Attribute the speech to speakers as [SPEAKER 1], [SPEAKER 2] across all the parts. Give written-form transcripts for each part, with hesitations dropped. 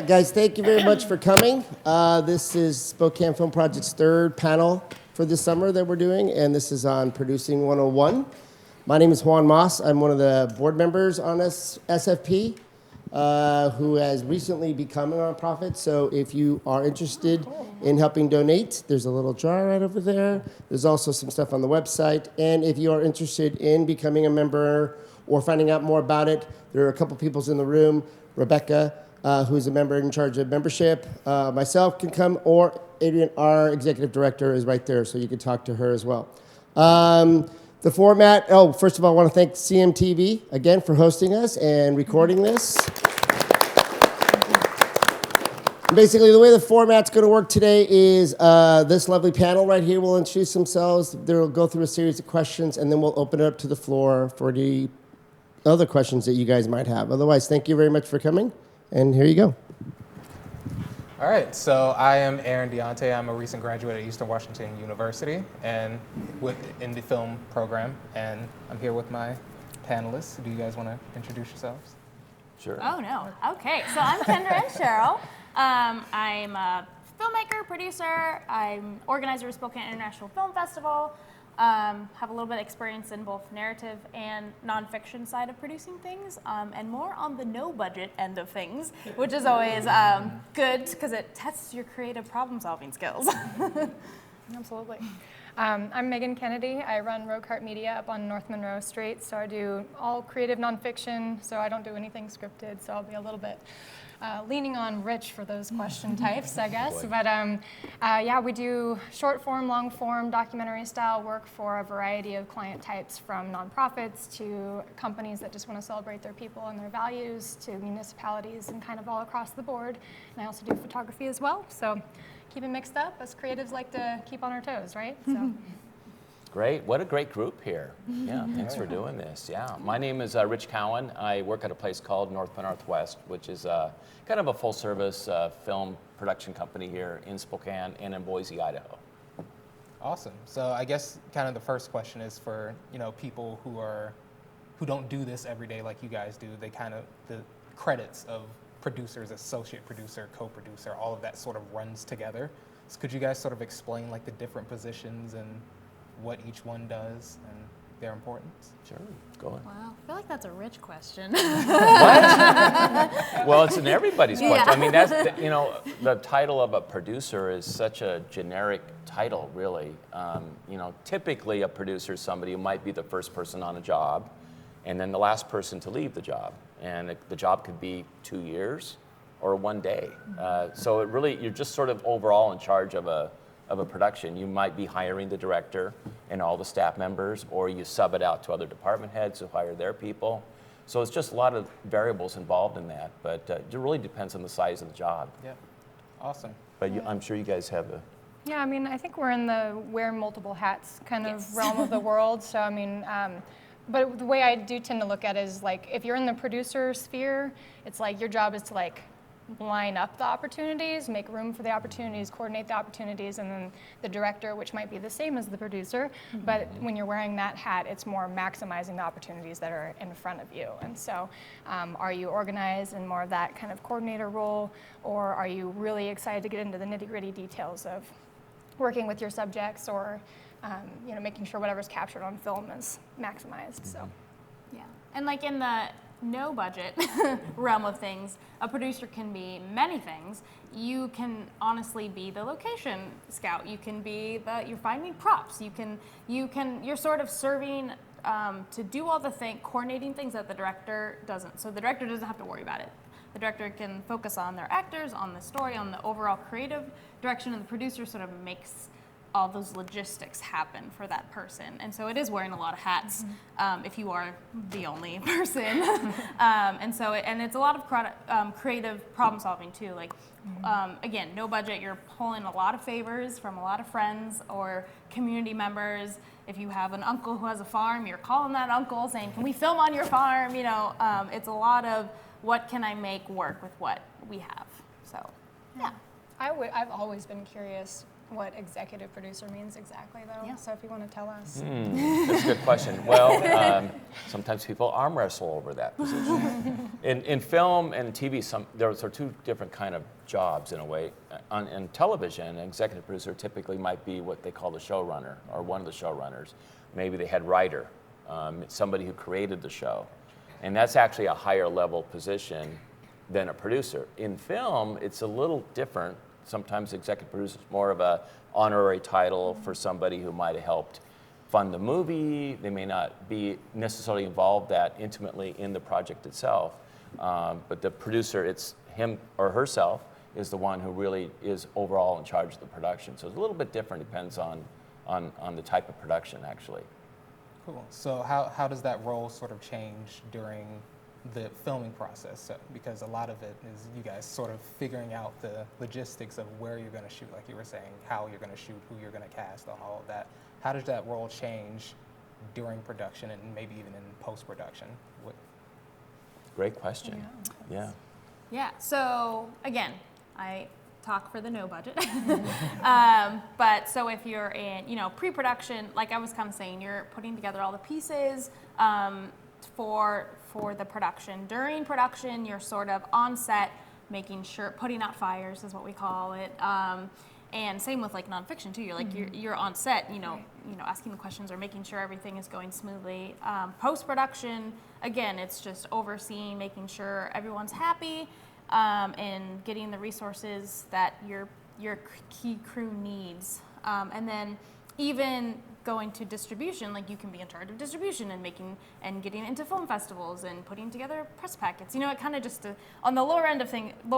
[SPEAKER 1] right, guys, thank you very much for coming. This is Spokane Film Project's third panel for this summer that we're doing, and this is on Producing 101. My name is Juan Mas. I'm one of the board members on SFP, who has recently become a nonprofit. So if you are interested in helping donate, there's a little jar right over there. There's also some stuff on the website. And if you are interested in becoming a member or finding out more about it, there are a couple peoples in the room. Rebecca, who's a member in charge of membership, myself can come, or Adrian, our executive director, is right there, so you can talk to her as well. The format, first of all, I want to thank CMTV again for hosting us and recording this. Basically, the way the format's going to work today is this lovely panel right here will introduce themselves. They'll go through a series of questions, and then we'll open it up to the floor for the other questions that you guys might have. Otherwise, thank you very much for coming, and here you go.
[SPEAKER 2] All right, so I am Aaron Deontay. I'm a recent graduate at Eastern Washington University and in the film program, and I'm here with my panelists. Do you guys want to introduce yourselves?
[SPEAKER 3] Sure.
[SPEAKER 4] Oh, no. Okay, so I'm Kendra and Cheryl. I'm a filmmaker, producer. I'm organizer of Spokane International Film Festival. Have a little bit of experience in both narrative and nonfiction side of producing things, and more on the no-budget end of things, which is always good because it tests your creative problem-solving skills.
[SPEAKER 5] Absolutely. I'm Megan Kennedy. I run Rogue Heart Media up on North Monroe Street, so I do all creative nonfiction, so I don't do anything scripted, so I'll be a little bit leaning on Rich for those question types, I guess. But yeah, we do short form, long form, documentary style work for a variety of client types, from nonprofits to companies that just want to celebrate their people and their values, to municipalities, and kind of all across the board. And I also do photography as well, so keep it mixed up. Us creatives like to keep on our toes, right? So.
[SPEAKER 3] Great. What a great group here. Yeah, thanks for doing this. Yeah, my name is Rich Cowan. I work at a place called North by Northwest, which is kind of a full-service film production company here in Spokane and in Boise, Idaho.
[SPEAKER 2] Awesome. So I guess kind of the first question is for people who don't do this every day like you guys do. They kind of the credits of producers, associate producer, co-producer, all of that sort of runs together. So could you guys sort of explain like the different positions and what each one does and their importance?
[SPEAKER 3] Sure, go ahead.
[SPEAKER 4] Wow, I feel like that's a Rich question.
[SPEAKER 3] What? Well, it's in everybody's question.
[SPEAKER 4] Yeah.
[SPEAKER 3] I mean, that's the title of a producer is such a generic title, really. Typically a producer is somebody who might be the first person on a job and then the last person to leave the job. And the job could be 2 years or 1 day. So it really, you're just sort of overall in charge of a production. You might be hiring the director and all the staff members, or you sub it out to other department heads who hire their people. So it's just a lot of variables involved in that, but it really depends on the size of the job.
[SPEAKER 2] Yeah, awesome.
[SPEAKER 3] But I'm sure you guys have a...
[SPEAKER 5] Yeah, I mean, I think we're in the wear multiple hats kind of
[SPEAKER 4] Yes.
[SPEAKER 5] realm of the world. So, I mean, but the way I do tend to look at it is like, if you're in the producer sphere, it's like your job is to like line up the opportunities, make room for the opportunities, coordinate the opportunities, and then the director, which might be the same as the producer, but when you're wearing that hat, it's more maximizing the opportunities that are in front of you. And so are you organized in more of that kind of coordinator role, or are you really excited to get into the nitty-gritty details of working with your subjects, or making sure whatever's captured on film is maximized? So
[SPEAKER 4] Yeah, and like in the no budget realm of things, a producer can be many things. You can honestly be the location scout. You can be you're finding props. You're sort of serving to do all the coordinating things that the director doesn't. So the director doesn't have to worry about it. The director can focus on their actors, on the story, on the overall creative direction, and the producer sort of makes all those logistics happen for that person. And so it is wearing a lot of hats if you are the only person. And it's a lot of creative problem solving too. Like, again, no budget, you're pulling a lot of favors from a lot of friends or community members. If you have an uncle who has a farm, you're calling that uncle saying, can we film on your farm? It's a lot of what can I make work with what we have. So, yeah.
[SPEAKER 5] I've always been curious what executive producer means exactly, though.
[SPEAKER 4] Yeah.
[SPEAKER 5] So if you want to tell us.
[SPEAKER 3] That's a good question. Well, sometimes people arm wrestle over that position. In film and TV, those are two different kind of jobs in a way. In television, an executive producer typically might be what they call the showrunner or one of the showrunners. Maybe the head writer, somebody who created the show. And that's actually a higher level position than a producer. In film, it's a little different. Sometimes executive producer is more of a honorary title for somebody who might have helped fund the movie. They may not be necessarily involved that intimately in the project itself, but the producer, it's him or herself, is the one who really is overall in charge of the production. So it's a little bit different, depends on the type of production, actually.
[SPEAKER 2] Cool. So how does that role sort of change during the filming process? So, because a lot of it is you guys sort of figuring out the logistics of where you're going to shoot, like you were saying, how you're going to shoot, who you're going to cast, on all of that. How does that role change during production and maybe even in post-production?
[SPEAKER 3] Great question. Yeah.
[SPEAKER 4] Yeah, so again, I talk for the no budget. But so if you're in, pre-production, like I was kind of saying, you're putting together all the pieces for the production. During production, you're sort of on set, making sure, putting out fires is what we call it. And same with like nonfiction too. You're like you're on set, asking the questions or making sure everything is going smoothly. Post-production, again, it's just overseeing, making sure everyone's happy, and getting the resources that your key crew needs. And then even going to distribution, like you can be in charge of distribution and getting into film festivals and putting together press packets. It kind of just on the lower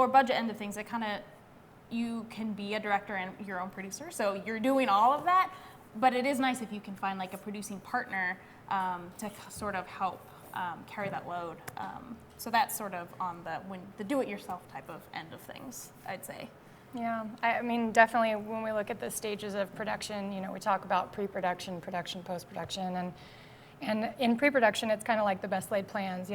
[SPEAKER 4] budget end of things, it kind of, you can be a director and your own producer, so you're doing all of that. But it is nice if you can find like a producing partner to sort of help carry that load. So that's sort of on the do-it-yourself type of end of things, I'd say.
[SPEAKER 5] Yeah, I mean, definitely when we look at the stages of production, we talk about pre-production, production, post-production, and in pre-production, it's kind of like the best laid plans,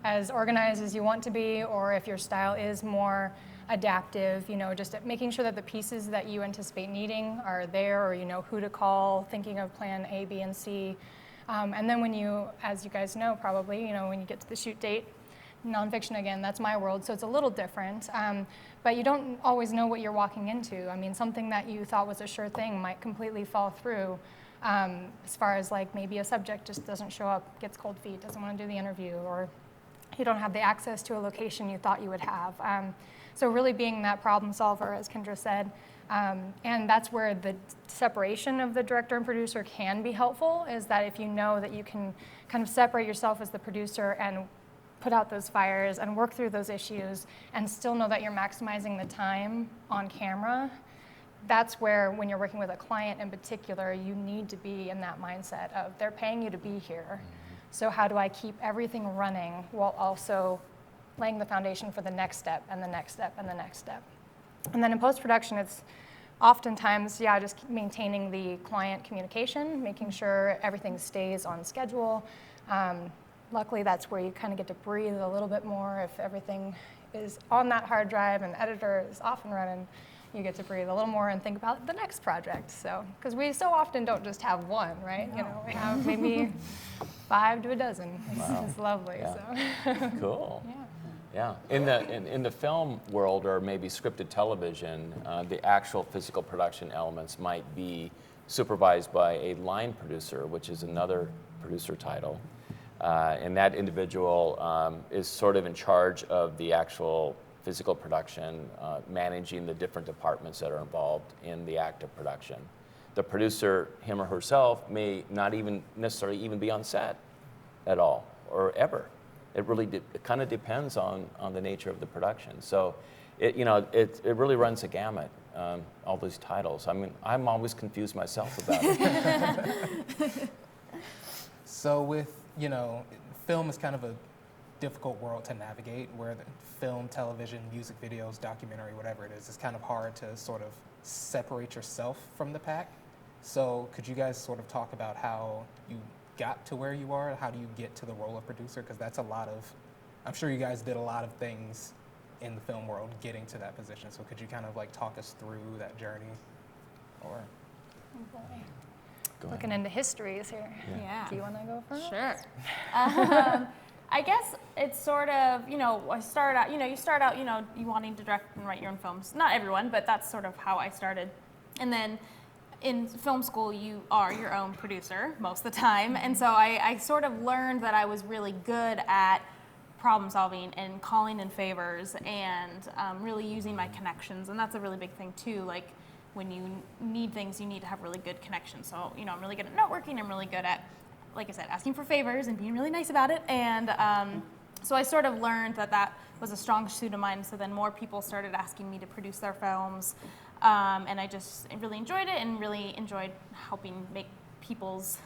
[SPEAKER 5] as organized as you want to be, or if your style is more adaptive, just making sure that the pieces that you anticipate needing are there, or who to call, thinking of plan A, B, and C. And then when you, as you guys know probably, when you get to the shoot date, nonfiction again, that's my world, so it's a little different. But you don't always know what you're walking into. I mean, something that you thought was a sure thing might completely fall through, as far as like maybe a subject just doesn't show up, gets cold feet, doesn't want to do the interview, or you don't have the access to a location you thought you would have. So really being that problem solver, as Kendra said, and that's where the separation of the director and producer can be helpful, is that if you know that you can kind of separate yourself as the producer and put out those fires and work through those issues and still know that you're maximizing the time on camera, that's where, when you're working with a client in particular, you need to be in that mindset of they're paying you to be here. So how do I keep everything running while also laying the foundation for the next step and the next step and the next step? And then in post-production, it's oftentimes, just maintaining the client communication, making sure everything stays on schedule. Luckily, that's where you kind of get to breathe a little bit more. If everything is on that hard drive and the editor is off and running, you get to breathe a little more and think about the next project. So, because we so often don't just have one, right? We have maybe 5 to a dozen. It's lovely.
[SPEAKER 3] Yeah.
[SPEAKER 5] So.
[SPEAKER 3] Cool.
[SPEAKER 5] Yeah.
[SPEAKER 3] Yeah. In the film world, or maybe scripted television, the actual physical production elements might be supervised by a line producer, which is another producer title. And that individual is sort of in charge of the actual physical production, managing the different departments that are involved in the act of production. The producer, him or herself, may not even necessarily even be on set at all or ever. It really it kind of depends on the nature of the production. So it really runs a gamut, all these titles. I mean, I'm always confused myself about it.
[SPEAKER 2] So with, film is kind of a difficult world to navigate, where the film, television, music videos, documentary, whatever it is, it's kind of hard to sort of separate yourself from the pack. So could you guys sort of talk about how you got to where you are? How do you get to the role of producer? Because that's a lot of, I'm sure you guys did a lot of things in the film world getting to that position. So could you kind of like talk us through that journey? Or
[SPEAKER 3] Go ahead.
[SPEAKER 5] Looking into histories here.
[SPEAKER 4] Yeah.
[SPEAKER 5] Do you want to go first?
[SPEAKER 4] Sure. I guess it's sort of, I started out, you start out, you wanting to direct and write your own films. Not everyone, but that's sort of how I started. And then in film school, you are your own producer most of the time. And so I sort of learned that I was really good at problem solving and calling in favors and really using my connections. And that's a really big thing too. Like when you need things, you need to have really good connections. So, I'm really good at networking. I'm really good at, like I said, asking for favors and being really nice about it. And so I sort of learned that that was a strong suit of mine. So then more people started asking me to produce their films. And I just really enjoyed it and really enjoyed helping make people's,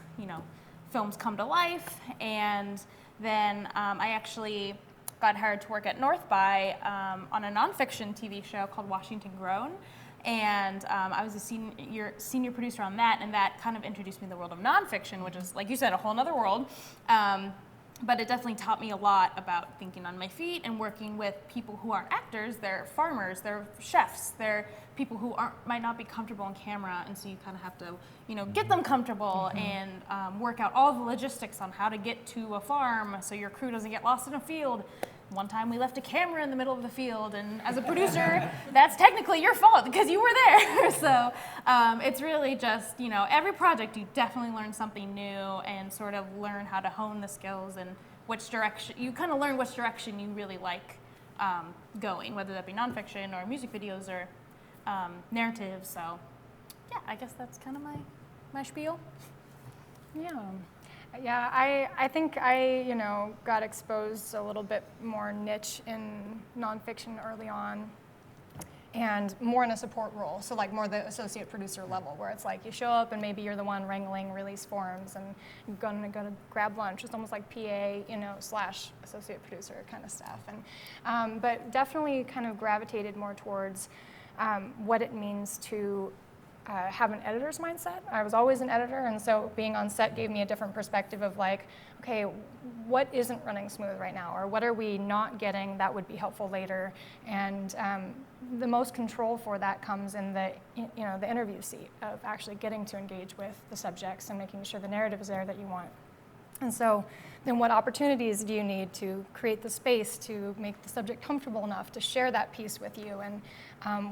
[SPEAKER 4] films come to life. And then I actually got hired to work at North by on a nonfiction TV show called Washington Grown. And I was a senior producer on that, and that kind of introduced me to the world of nonfiction, which is, like you said, a whole other world. But it definitely taught me a lot about thinking on my feet and working with people who aren't actors. They're farmers, they're chefs, they're people who might not be comfortable on camera, and so you kind of have to, get them comfortable and work out all the logistics on how to get to a farm so your crew doesn't get lost in a field. One time we left a camera in the middle of the field, and as a producer, that's technically your fault because you were there. So it's really just, every project you definitely learn something new and sort of learn how to hone the skills and which direction, you kind of learn which direction you really like going, whether that be nonfiction or music videos or narratives. So yeah, I guess that's kind of my spiel.
[SPEAKER 5] Yeah, I think I, got exposed a little bit more niche in nonfiction early on and more in a support role. So like more the associate producer level where it's like you show up and maybe you're the one wrangling release forms and you're gonna go to grab lunch. It's almost like PA, / associate producer kind of stuff. And but definitely kind of gravitated more towards what it means to have an editor's mindset. I was always an editor, and so being on set gave me a different perspective of like, okay, what isn't running smooth right now, or what are we not getting that would be helpful later? And the most control for that comes in the interview seat of actually getting to engage with the subjects and making sure the narrative is there that you want. And so then what opportunities do you need to create the space to make the subject comfortable enough to share that piece with you? And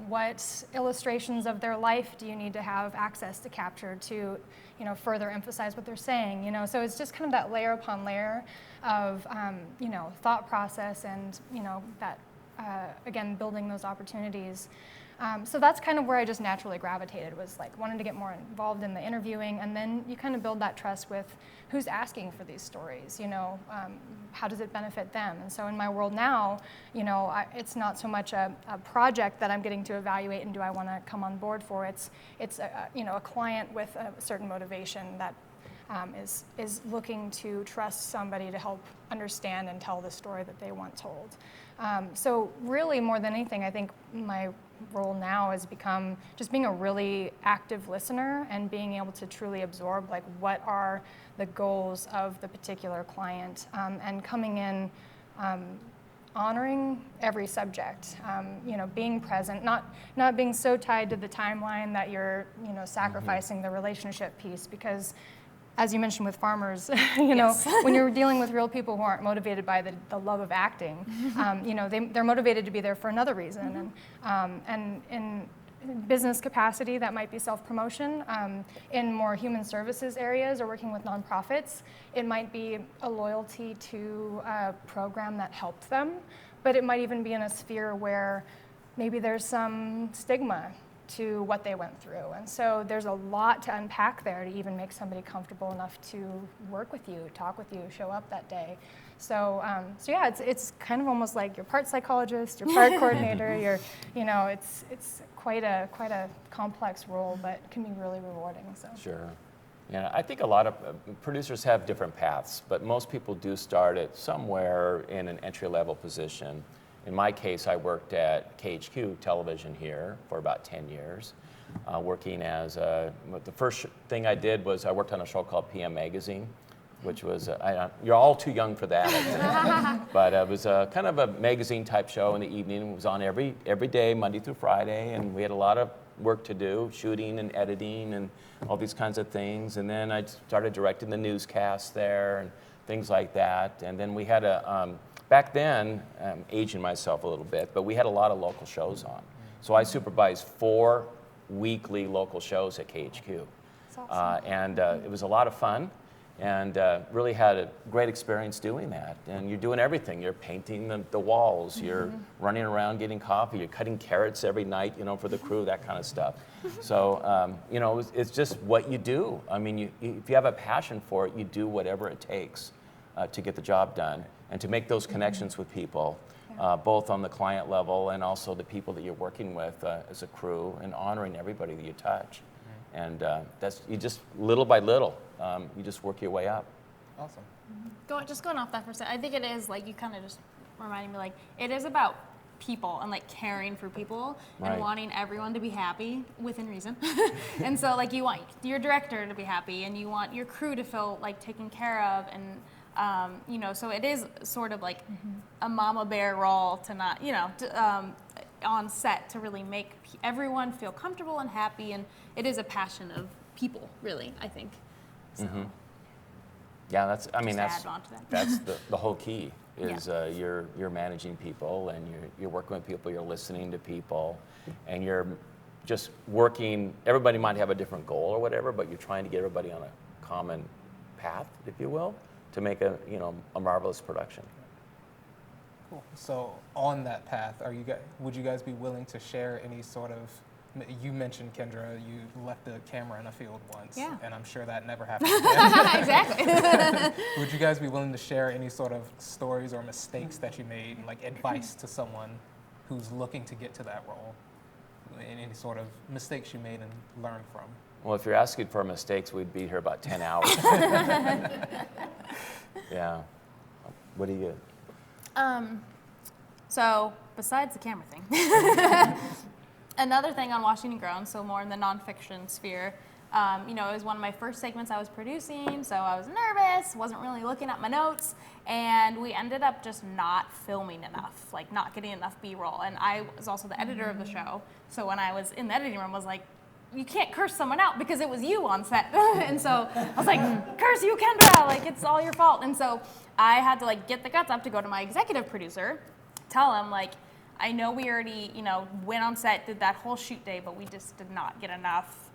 [SPEAKER 5] what illustrations of their life do you need to have access to capture to, further emphasize what they're saying? So it's just kind of that layer upon layer of, thought process and, that, again, building those opportunities. So that's kind of where I just naturally gravitated, was like wanting to get more involved in the interviewing, and then you kind of build that trust with who's asking for these stories, how does it benefit them? And so in my world now, it's not so much a project that I'm getting to evaluate and do I want to come on board for. It's a client with a certain motivation that is looking to trust somebody to help understand and tell the story that they want told. So really, more than anything, I think my role now has become just being a really active listener and being able to truly absorb like what are the goals of the particular client, and coming in honoring every subject, being present, not being so tied to the timeline that you're sacrificing the relationship piece, because as you mentioned with farmers,
[SPEAKER 4] Yes.
[SPEAKER 5] when you're dealing with real people who aren't motivated by the love of acting, they're motivated to be there for another reason. And in business capacity, that might be self-promotion. In more human services areas or working with nonprofits, it might be a loyalty to a program that helped them, but it might even be in a sphere where maybe there's some stigma to what they went through. And so there's a lot to unpack there to even make somebody comfortable enough to work with you, talk with you, show up that day. So yeah, it's kind of almost like you're part psychologist, you're part coordinator, it's quite a complex role, but can be really rewarding. So.
[SPEAKER 3] Sure. Yeah, I think a lot of producers have different paths, but most people do start at somewhere in an entry-level position. In my case, I worked at KHQ Television here for about 10 years, working as the first thing I did was I worked on a show called PM Magazine, which was, you're all too young for that, I think. But it was a kind of a magazine type show in the evening. It was on every day, Monday through Friday, and we had a lot of work to do, shooting and editing and all these kinds of things. And then I started directing the newscast there and things like that. And then we had back then, I'm aging myself a little bit, but we had a lot of local shows on. So I supervised 4 weekly local shows at KHQ.
[SPEAKER 4] That's awesome.
[SPEAKER 3] And it was a lot of fun, and really had a great experience doing that. And you're doing everything. You're painting the walls, you're running around getting coffee, you're cutting carrots every night, for the crew, that kind of stuff. So, it's just what you do. I mean, if you have a passion for it, you do whatever it takes to get the job done and to make those connections with people, both on the client level and also the people that you're working with as a crew, and honoring everybody that you touch. And that's, you just, little by little, you just work your way up.
[SPEAKER 2] Awesome.
[SPEAKER 4] Just going off that for a second, I think it is, like, you kind of just reminding me, like, it is about people and, like, caring for people
[SPEAKER 3] Right.
[SPEAKER 4] and wanting everyone to be happy within reason. And so, like, you want your director to be happy, and you want your crew to feel, like, taken care of, and so it is sort of like a mama bear role to not, on set, to really make everyone feel comfortable and happy, and it is a passion of people, really, I think. So,
[SPEAKER 3] Yeah, that's
[SPEAKER 4] to add on to that.
[SPEAKER 3] that's the whole key is
[SPEAKER 4] Yeah.
[SPEAKER 3] you're managing people, and you're working with people, you're listening to people, and you're just working. Everybody might have a different goal or whatever, but you're trying to get everybody on a common path, if you will, to make a marvelous production.
[SPEAKER 2] Cool. So on that path, would you guys be willing to share any sort of? You mentioned, Kendra, you left the camera in a field once,
[SPEAKER 4] Yeah.
[SPEAKER 2] and I'm sure that never happened again.
[SPEAKER 4] Exactly.
[SPEAKER 2] Would you guys be willing to share any sort of stories or mistakes that you made, like advice to someone who's looking to get to that role? Any sort of mistakes you made and learned from?
[SPEAKER 3] Well, if you're asking for mistakes, we'd be here about 10 hours. Yeah. What do you get?
[SPEAKER 4] So besides the camera thing, another thing on Washington Grown, so more in the nonfiction sphere, it was one of my first segments I was producing, so I was nervous, wasn't really looking at my notes, and we ended up just not filming enough, like not getting enough B-roll. And I was also the editor of the show, so when I was in the editing room, I was like, you can't curse someone out because it was you on set. And so I was like, curse you, Kendra, like it's all your fault. And so I had to like get the guts up to go to my executive producer, tell him like, I know we already, went on set, did that whole shoot day, but we just did not get enough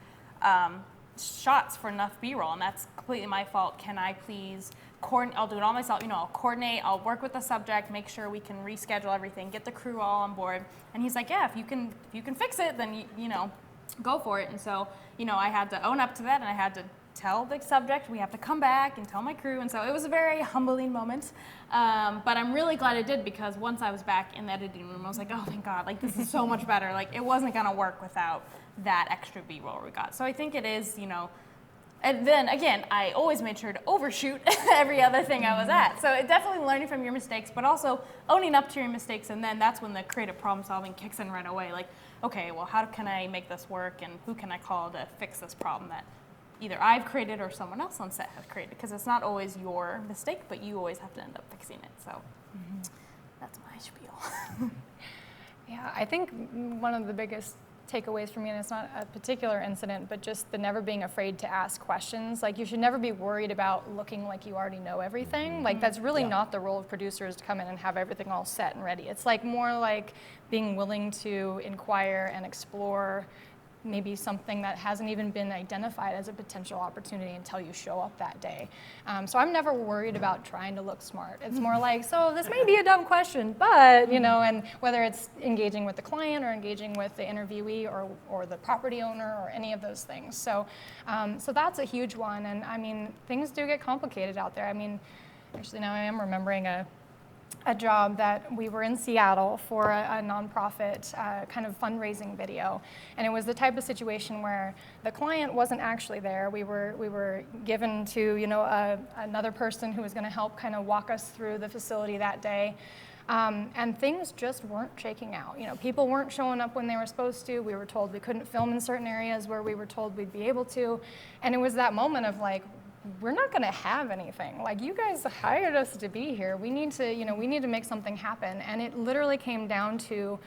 [SPEAKER 4] shots for enough B-roll, and that's completely my fault. Can I please coordinate? I'll do it all myself. I'll coordinate. I'll work with the subject, make sure we can reschedule everything, get the crew all on board. And he's like, yeah, if you can fix it, then go for it. And so I had to own up to that, and I had to tell the subject we have to come back and tell my crew. And so it was a very humbling moment, but I'm really glad I did, because once I was back in the editing room, I was like, oh thank God, like this is so much better. Like it wasn't gonna work without that extra B-roll we got. So I think it is, and then again, I always made sure to overshoot every other thing I was at. So it definitely learning from your mistakes, but also owning up to your mistakes, and then that's when the creative problem solving kicks in right away. Like, okay, well, how can I make this work, and who can I call to fix this problem that either I've created or someone else on set has created? Because it's not always your mistake, but you always have to end up fixing it. So that's my spiel.
[SPEAKER 5] Yeah, I think one of the biggest takeaways for me, and it's not a particular incident, but just the never being afraid to ask questions. Like you should never be worried about looking like you already know everything. Like that's really not the role of producers, to come in and have everything all set and ready. It's like more like being willing to inquire and explore maybe something that hasn't even been identified as a potential opportunity until you show up that day. So I'm never worried about trying to look smart. It's more like, so this may be a dumb question, but, and whether it's engaging with the client or engaging with the interviewee or the property owner or any of those things. So that's a huge one. And I mean, things do get complicated out there. I mean, actually now I am remembering a job that we were in Seattle for a nonprofit kind of fundraising video, and it was the type of situation where the client wasn't actually there. We were given to another person who was going to help kind of walk us through the facility that day, and things just weren't shaking out. People weren't showing up when they were supposed to. We were told we couldn't film in certain areas where we were told we'd be able to, and it was that moment of like, we're not going to have anything. Like, you guys hired us to be here. We need to, we need to make something happen. And it literally came down to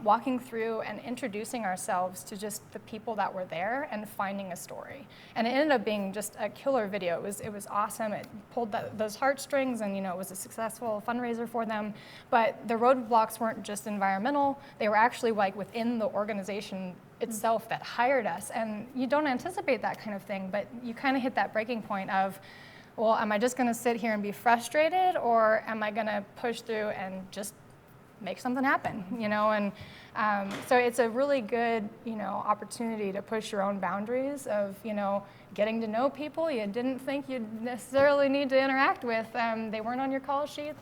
[SPEAKER 5] walking through and introducing ourselves to just the people that were there and finding a story. And it ended up being just a killer video. It was awesome. It pulled those heartstrings, and it was a successful fundraiser for them. But the roadblocks weren't just environmental. They were actually like within the organization itself that hired us. And you don't anticipate that kind of thing, but you kind of hit that breaking point of, well, am I just going to sit here and be frustrated, or am I going to push through and just make something happen, And so it's a really good, opportunity to push your own boundaries of, getting to know people you didn't think you'd necessarily need to interact with. They weren't on your call sheet,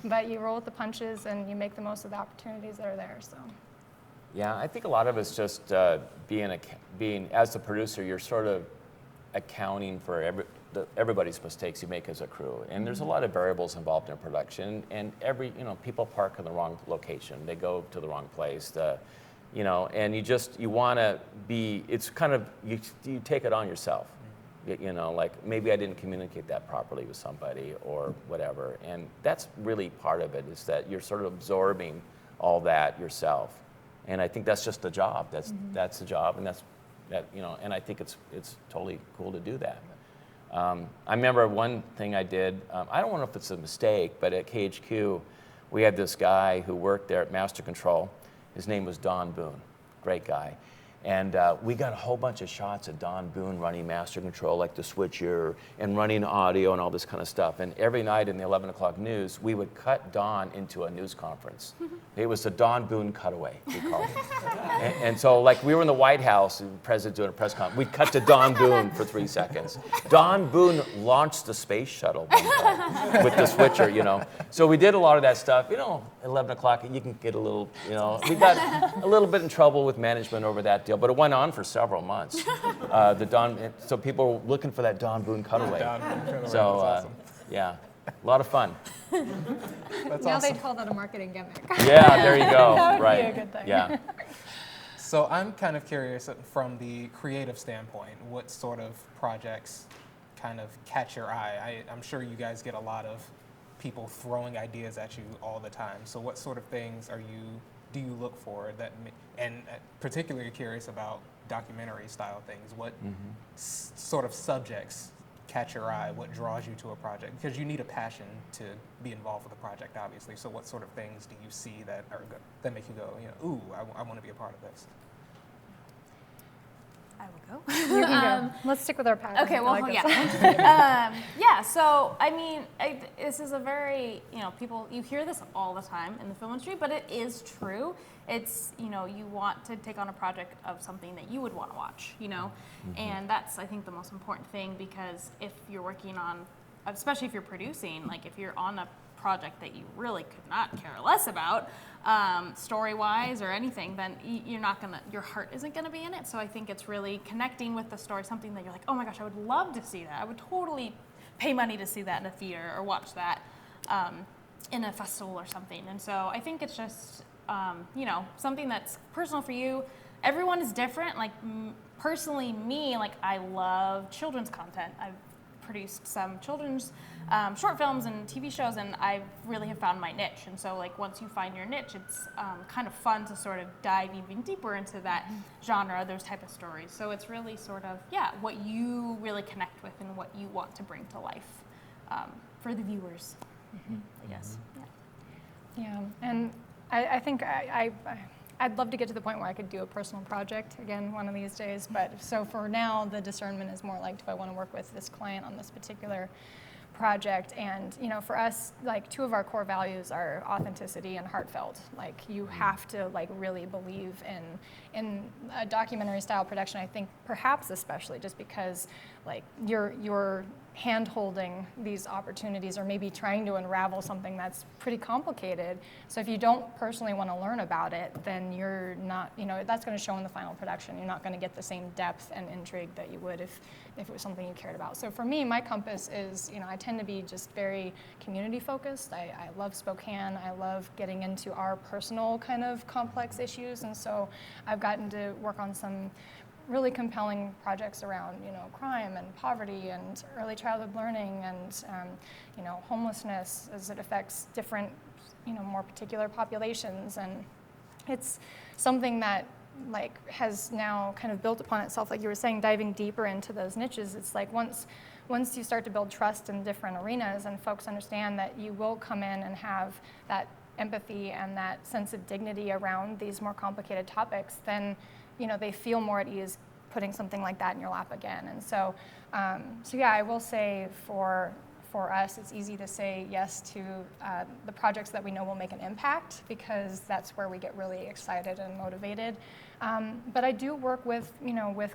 [SPEAKER 5] but you roll with the punches and you make the most of the opportunities that are there. So.
[SPEAKER 3] Yeah, I think a lot of it's just being as the producer, you're sort of accounting for everybody's mistakes you make as a crew, and there's a lot of variables involved in production. And people park in the wrong location, they go to the wrong place, and you want to be. It's kind of you take it on yourself, like maybe I didn't communicate that properly with somebody or whatever, and that's really part of it. Is that you're sort of absorbing all that yourself. And I think that's just the job. That's the job, and and I think it's totally cool to do that. I remember one thing I did. I don't know if it's a mistake, but at KHQ, we had this guy who worked there at Master Control. His name was Don Boone, great guy. And we got a whole bunch of shots of Don Boone running Master Control, like the switcher, and running audio and all this kind of stuff. And every night in the 11 o'clock news, we would cut Don into a news conference. It was the Don Boone cutaway, we called it. And so, like, we were in the White House, and the president doing a press conference. We'd cut to Don Boone for 3 seconds. Don Boone launched the space shuttle one time with the switcher, So we did a lot of that stuff. 11 o'clock, you can get a little, we got a little bit in trouble with management over that deal, but it went on for several months. So people were looking for that Don Boone cutaway. So, awesome. Yeah, a lot of fun.
[SPEAKER 2] That's
[SPEAKER 5] now
[SPEAKER 2] awesome.
[SPEAKER 5] they'd call that a marketing gimmick.
[SPEAKER 3] Yeah, there you go.
[SPEAKER 5] That would
[SPEAKER 3] right.
[SPEAKER 5] be a good thing.
[SPEAKER 3] Yeah.
[SPEAKER 2] So I'm kind of curious from the creative standpoint, what sort of projects kind of catch your eye? I'm sure you guys get a lot of people throwing ideas at you all the time. So what sort of things do you look for and particularly curious about documentary style things? What sort of subjects catch your eye? What draws you to a project? Because you need a passion to be involved with a project, obviously. So what sort of things do you see that that make you go, ooh, I want to be a part of this?
[SPEAKER 4] I will go.
[SPEAKER 5] You can go. Let's stick with our passion.
[SPEAKER 4] Okay, well,
[SPEAKER 5] yeah.
[SPEAKER 4] yeah, so, I mean, this is a very, you hear this all the time in the film industry, but it is true. It's, you want to take on a project of something that you would want to watch, and that's, I think, the most important thing, because if you're working on, especially if you're producing, like if you're on a project that you really could not care less about, story-wise or anything, then your heart isn't gonna be in it. So I think it's really connecting with the story, something that you're like, oh my gosh, I would love to see that. I would totally pay money to see that in a theater or watch that in a festival or something. And so I think it's just, something that's personal for you. Everyone is different. Like personally, me, like I love children's content. I've produced some children's short films and TV shows, and I really have found my niche. And so, like, once you find your niche, it's kind of fun to sort of dive even deeper into that genre, those type of stories. So it's really sort of, what you really connect with and what you want to bring to life for the viewers, I guess.
[SPEAKER 5] Yeah, and I think I'd love to get to the point where I could do a personal project again one of these days. But so for now, the discernment is more like, do I want to work with this client on this particular project? And for us, like 2 of our core values are authenticity and heartfelt. Like you have to like really believe in a documentary style production. I think perhaps especially just because like you're hand-holding these opportunities or maybe trying to unravel something that's pretty complicated. So if you don't personally want to learn about it, then you're not, that's going to show in the final production. You're not going to get the same depth and intrigue that you would if it was something you cared about. So for me, my compass is, I tend to be just very community focused. I love Spokane. I love getting into our personal kind of complex issues. And so I've gotten to work on some really compelling projects around, crime and poverty and early childhood learning and, homelessness as it affects different, more particular populations. And it's something that has now kind of built upon itself, like you were saying, diving deeper into those niches. It's like once you start to build trust in different arenas and folks understand that you will come in and have that empathy and that sense of dignity around these more complicated topics, then they feel more at ease putting something like that in your lap again. And so yeah, I will say for us, it's easy to say yes to the projects that we know will make an impact, because that's where we get really excited and motivated. But I do work with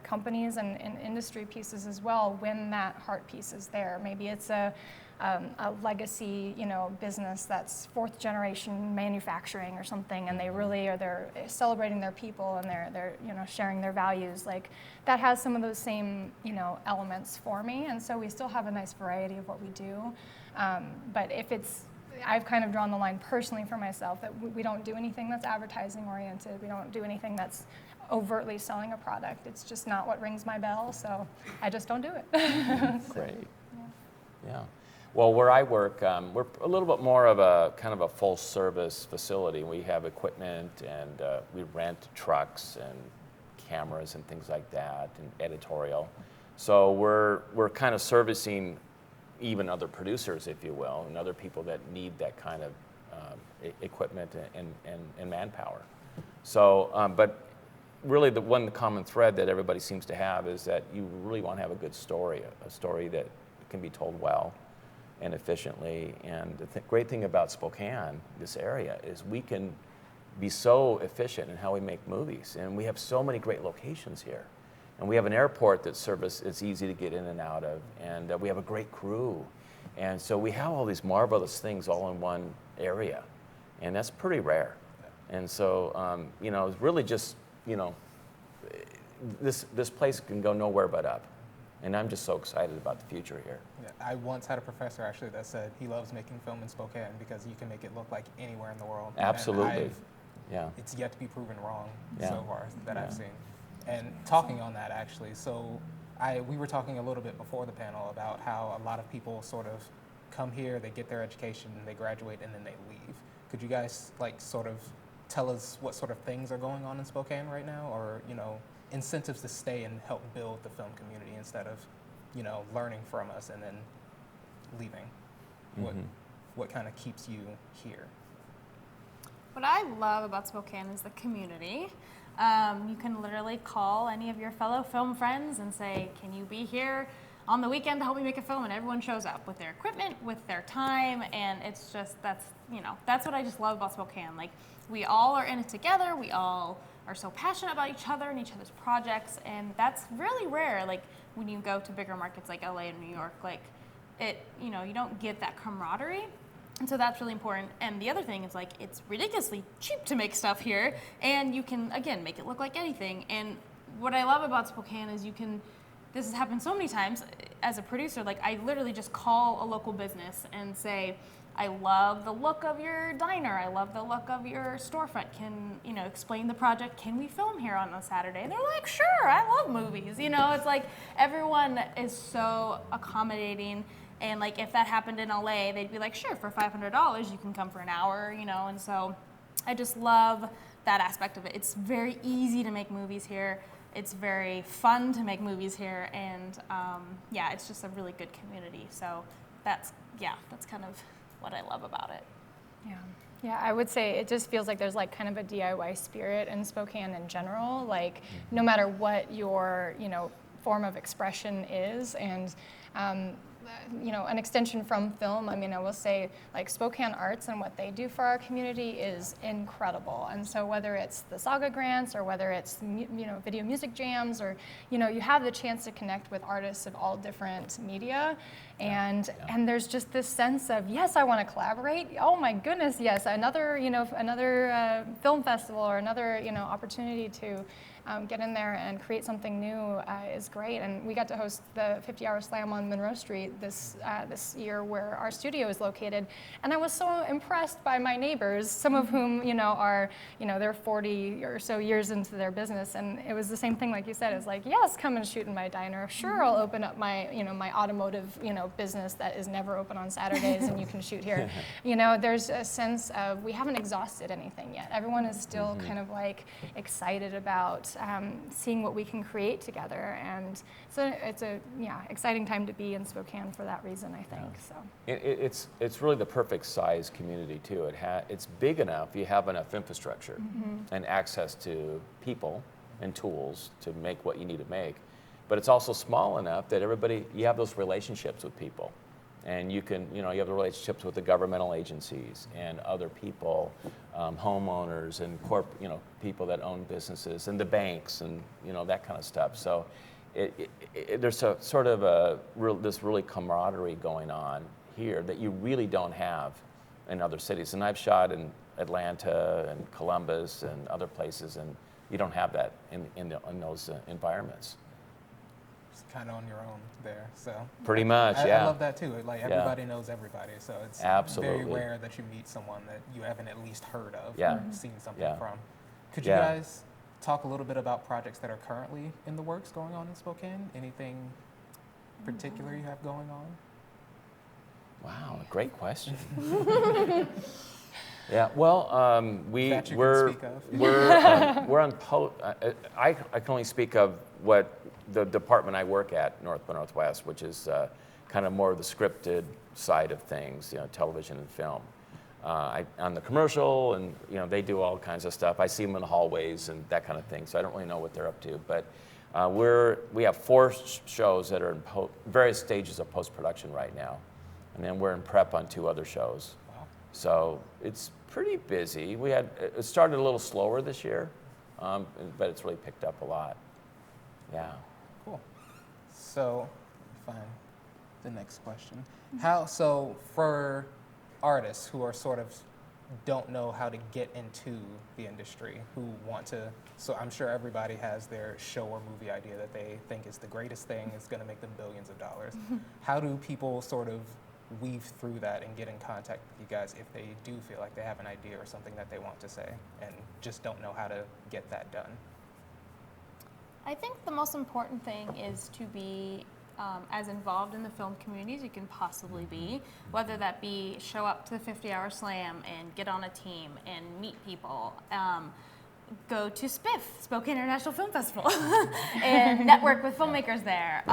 [SPEAKER 5] companies and industry pieces as well when that heart piece is there. Maybe it's a legacy, business that's fourth generation manufacturing or something, and they're celebrating their people and they're sharing their values. Like that has some of those same elements for me, and so we still have a nice variety of what we do. But I've kind of drawn the line personally for myself that we don't do anything that's advertising oriented. We don't do anything that's overtly selling a product. It's just not what rings my bell, so I just don't do it.
[SPEAKER 3] Great. Yeah. Well, where I work, we're a little bit more of a kind of a full service facility. We have equipment and we rent trucks and cameras and things like that, and editorial. So we're kind of servicing even other producers, if you will, and other people that need that kind of equipment and manpower. So, but really the one common thread that everybody seems to have is that you really want to have a good story, a story that can be told well and efficiently. And the great thing about Spokane, this area, is we can be so efficient in how we make movies. And we have so many great locations here. And we have an airport that it's easy to get in and out of. And we have a great crew. And so we have all these marvelous things all in one area. And that's pretty rare. And so, it's really just, this place can go nowhere but up. And I'm just so excited about the future here.
[SPEAKER 2] Yeah, I once had a professor actually that said he loves making film in Spokane because you can make it look like anywhere in the world.
[SPEAKER 3] Absolutely.
[SPEAKER 2] Yeah. It's yet to be proven wrong
[SPEAKER 3] Yeah.
[SPEAKER 2] so far that I've seen. And talking on that actually, so we were talking a little bit before the panel about how a lot of people sort of come here, they get their education, they graduate, and then they leave. Could you guys sort of tell us what sort of things are going on in Spokane right now, or incentives to stay and help build the film community instead of learning from us and then leaving?
[SPEAKER 3] Mm-hmm.
[SPEAKER 2] What kind of keeps you here?
[SPEAKER 4] What I love about Spokane is the community. You can literally call any of your fellow film friends and say, can you be here on the weekend to help me make a film? And everyone shows up with their equipment, with their time, and it's just, that's what I just love about Spokane. Like, we all are in it together, we all are so passionate about each other and each other's projects, and that's really rare. Like, when you go to bigger markets like LA and New York, you don't get that camaraderie. And so that's really important. And the other thing is, it's ridiculously cheap to make stuff here, and you can, again, make it look like anything. And what I love about Spokane is this has happened so many times as a producer, I literally just call a local business and say, I love the look of your diner, I love the look of your storefront, can, explain the project, can we film here on a Saturday? And they're like, sure, I love movies. It's like everyone is so accommodating. And if that happened in LA, they'd be like, sure, for $500, you can come for an hour, and so I just love that aspect of it. It's very easy to make movies here. It's very fun to make movies here, and it's just a really good community. So that's kind of what I love about it.
[SPEAKER 5] Yeah, I would say it just feels like there's kind of a DIY spirit in Spokane in general. No matter what your form of expression is, and an extension from film. I mean, I will say, Spokane Arts and what they do for our community is incredible. And so whether it's the Saga grants or whether it's, video music jams, or, you have the chance to connect with artists of all different media. And there's just this sense of, yes, I want to collaborate. Oh my goodness, yes, another film festival or another, opportunity to get in there and create something new is great. And we got to host the 50-hour slam on Monroe Street this year, where our studio is located. And I was so impressed by my neighbors, some of whom, are, they're 40 or so years into their business. And it was the same thing, like you said, it's like, yes, come and shoot in my diner. Sure, I'll open up my, my automotive, business that is never open on Saturdays and you can shoot here. There's a sense of, we haven't exhausted anything yet. Everyone is still kind of like excited about seeing what we can create together. And so it's a exciting time to be in Spokane for that reason, I think. So
[SPEAKER 3] it's really the perfect size community too. It's big enough, you have enough infrastructure and access to people and tools to make what you need to make. But it's also small enough that you have those relationships with people. And you can, you have the relationships with the governmental agencies and other people, homeowners and people that own businesses and the banks and, that kind of stuff. So there's a sort of this really camaraderie going on here that you really don't have in other cities. And I've shot in Atlanta and Columbus and other places, and you don't have that in those environments.
[SPEAKER 2] Kind of on your own there, so
[SPEAKER 3] pretty much,
[SPEAKER 2] I love that too. Like everybody knows everybody, so it's
[SPEAKER 3] absolutely
[SPEAKER 2] very rare that you meet someone that you haven't at least heard of or seen something from. Could you guys talk a little bit about projects that are currently in the works going on in Spokane? Anything particular you have going on?
[SPEAKER 3] Wow, great question. Yeah, well, we're on I can only speak of what the department I work at, North by Northwest, which is kind of more of the scripted side of things, television and film. On the commercial, and they do all kinds of stuff. I see them in the hallways and that kind of thing, so I don't really know what they're up to. But we have 4 shows that are in various stages of post-production right now, and then we're in prep on 2 other shows. Wow. So it's pretty busy. It started a little slower this year, but it's really picked up a lot. Yeah.
[SPEAKER 2] Cool. So, fine. The next question. So for artists who are sort of don't know how to get into the industry, who want to, so I'm sure everybody has their show or movie idea that they think is the greatest thing, it's going to make them billions of dollars. How do people sort of weave through that and get in contact with you guys if they do feel like they have an idea or something that they want to say and just don't know how to get that done?
[SPEAKER 4] I think the most important thing is to be as involved in the film community as you can possibly be, whether that be show up to the 50-hour slam and get on a team and meet people, go to SPIF, Spokane International Film Festival, and network with filmmakers there.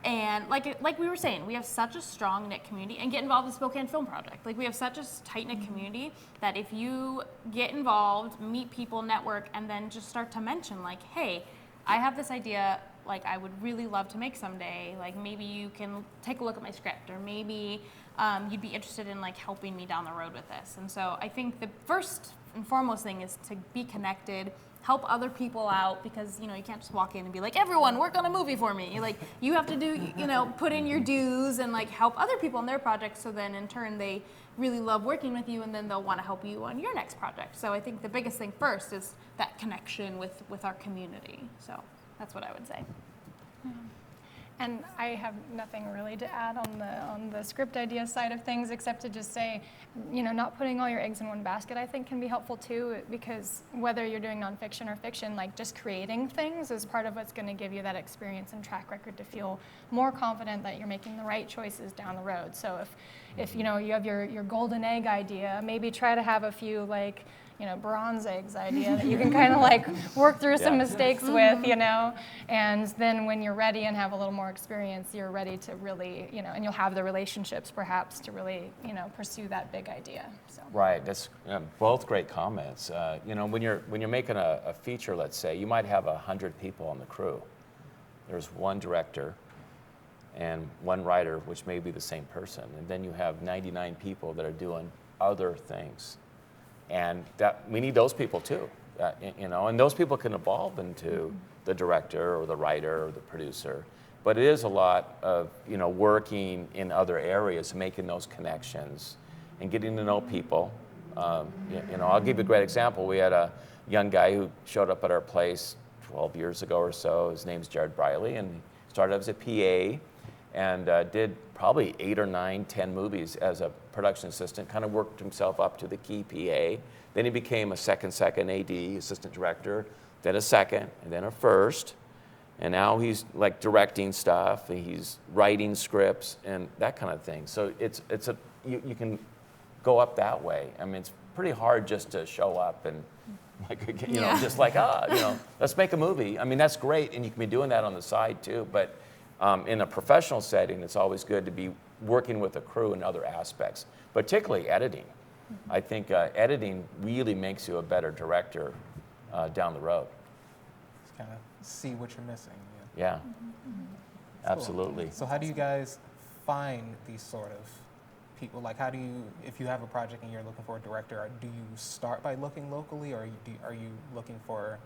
[SPEAKER 4] And like we were saying, we have such a strong knit community, and get involved with the Spokane Film Project. Like we have such a tight knit community that if you get involved, meet people, network, and then just start to mention like, hey, I have this idea, like I would really love to make someday, like maybe you can take a look at my script, or maybe you'd be interested in like helping me down the road with this. And so I think the first and foremost thing is to be connected, help other people out, because you can't just walk in and be like, everyone work on a movie for me. Like you have to do, put in your dues and like help other people on their projects, so then in turn they really love working with you, and then they'll want to help you on your next project. So I think the biggest thing first is that connection with our community. So that's what I would say.
[SPEAKER 5] And I have nothing really to add on the script idea side of things, except to just say, not putting all your eggs in one basket, I think can be helpful too, because whether you're doing nonfiction or fiction, like just creating things is part of what's going to give you that experience and track record to feel more confident that you're making the right choices down the road. So if you have your golden egg idea, maybe try to have a few like, bronze eggs idea that you can kind of like work through some mistakes with, and then when you're ready and have a little more experience, you're ready to really, and you'll have the relationships perhaps to really, pursue that big idea. So.
[SPEAKER 3] Right, that's both great comments. When you're making a feature, let's say, you might have 100 people on the crew. There's one director and one writer, which may be the same person, and then you have 99 people that are doing other things. And that we need those people too, and those people can evolve into the director or the writer or the producer. But it is a lot of working in other areas, making those connections, and getting to know people. I'll give you a great example. We had a young guy who showed up at our place 12 years ago or so. His name's Jared Briley, and he started as a PA and did probably 8 or 9, 10 movies as a production assistant, kind of worked himself up to the key PA. Then he became a second AD, assistant director, then a second, and then a first. And now he's like directing stuff, and he's writing scripts and that kind of thing. So you can go up that way. I mean, it's pretty hard just to show up and just like, let's make a movie. I mean, that's great, and you can be doing that on the side too. But in a professional setting, it's always good to be working with a crew in other aspects, particularly editing. I think editing really makes you a better director down the road.
[SPEAKER 2] Just kind of see what you're missing.
[SPEAKER 3] Yeah,
[SPEAKER 2] Cool.
[SPEAKER 3] absolutely.
[SPEAKER 2] So how do you guys find these sort of people? Like, how do you, if you have a project and you're looking for a director, do you start by looking locally, or are you looking for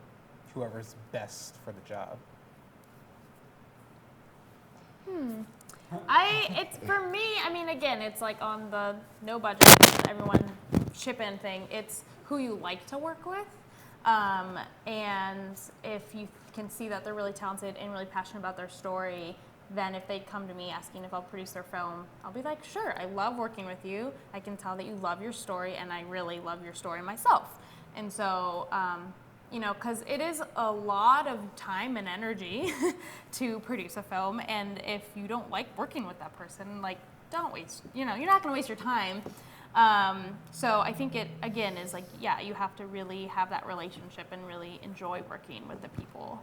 [SPEAKER 2] whoever's best for the job?
[SPEAKER 4] It's for me, I mean, again, it's like on the no budget, everyone chip in thing. It's who you like to work with. And if you can see that they're really talented and really passionate about their story, then if they come to me asking if I'll produce their film, I'll be like, sure, I love working with you. I can tell that you love your story, and I really love your story myself. And so, because it is a lot of time and energy to produce a film, and if you don't like working with that person, like, don't waste, you're not going to waste your time. So I think it, again, is like, yeah, you have to really have that relationship and really enjoy working with the people.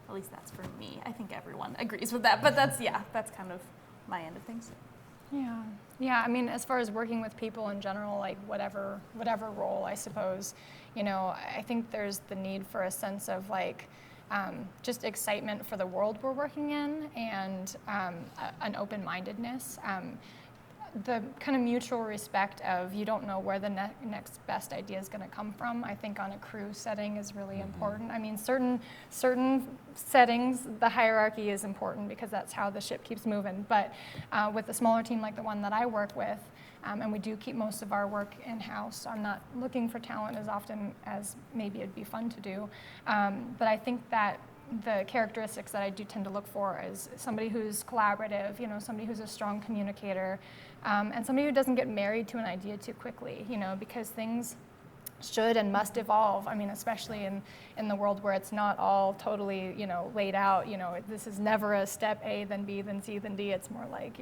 [SPEAKER 4] At least that's for me. I think everyone agrees with that, but that's kind of my end of things.
[SPEAKER 5] Yeah. I mean, as far as working with people in general, like whatever role, I suppose, I think there's the need for a sense of like just excitement for the world we're working in, and an open-mindedness. The kind of mutual respect of you don't know where the next best idea is going to come from, I think on a crew setting is really important. I mean, certain settings, the hierarchy is important because that's how the ship keeps moving. But with a smaller team like the one that I work with, and we do keep most of our work in-house, I'm not looking for talent as often as maybe it'd be fun to do. But I think that the characteristics that I do tend to look for is somebody who's collaborative, somebody who's a strong communicator, and somebody who doesn't get married to an idea too quickly, because things should and must evolve. I mean, especially in the world where it's not all totally, laid out, this is never a step A, then B, then C, then D. It's more like,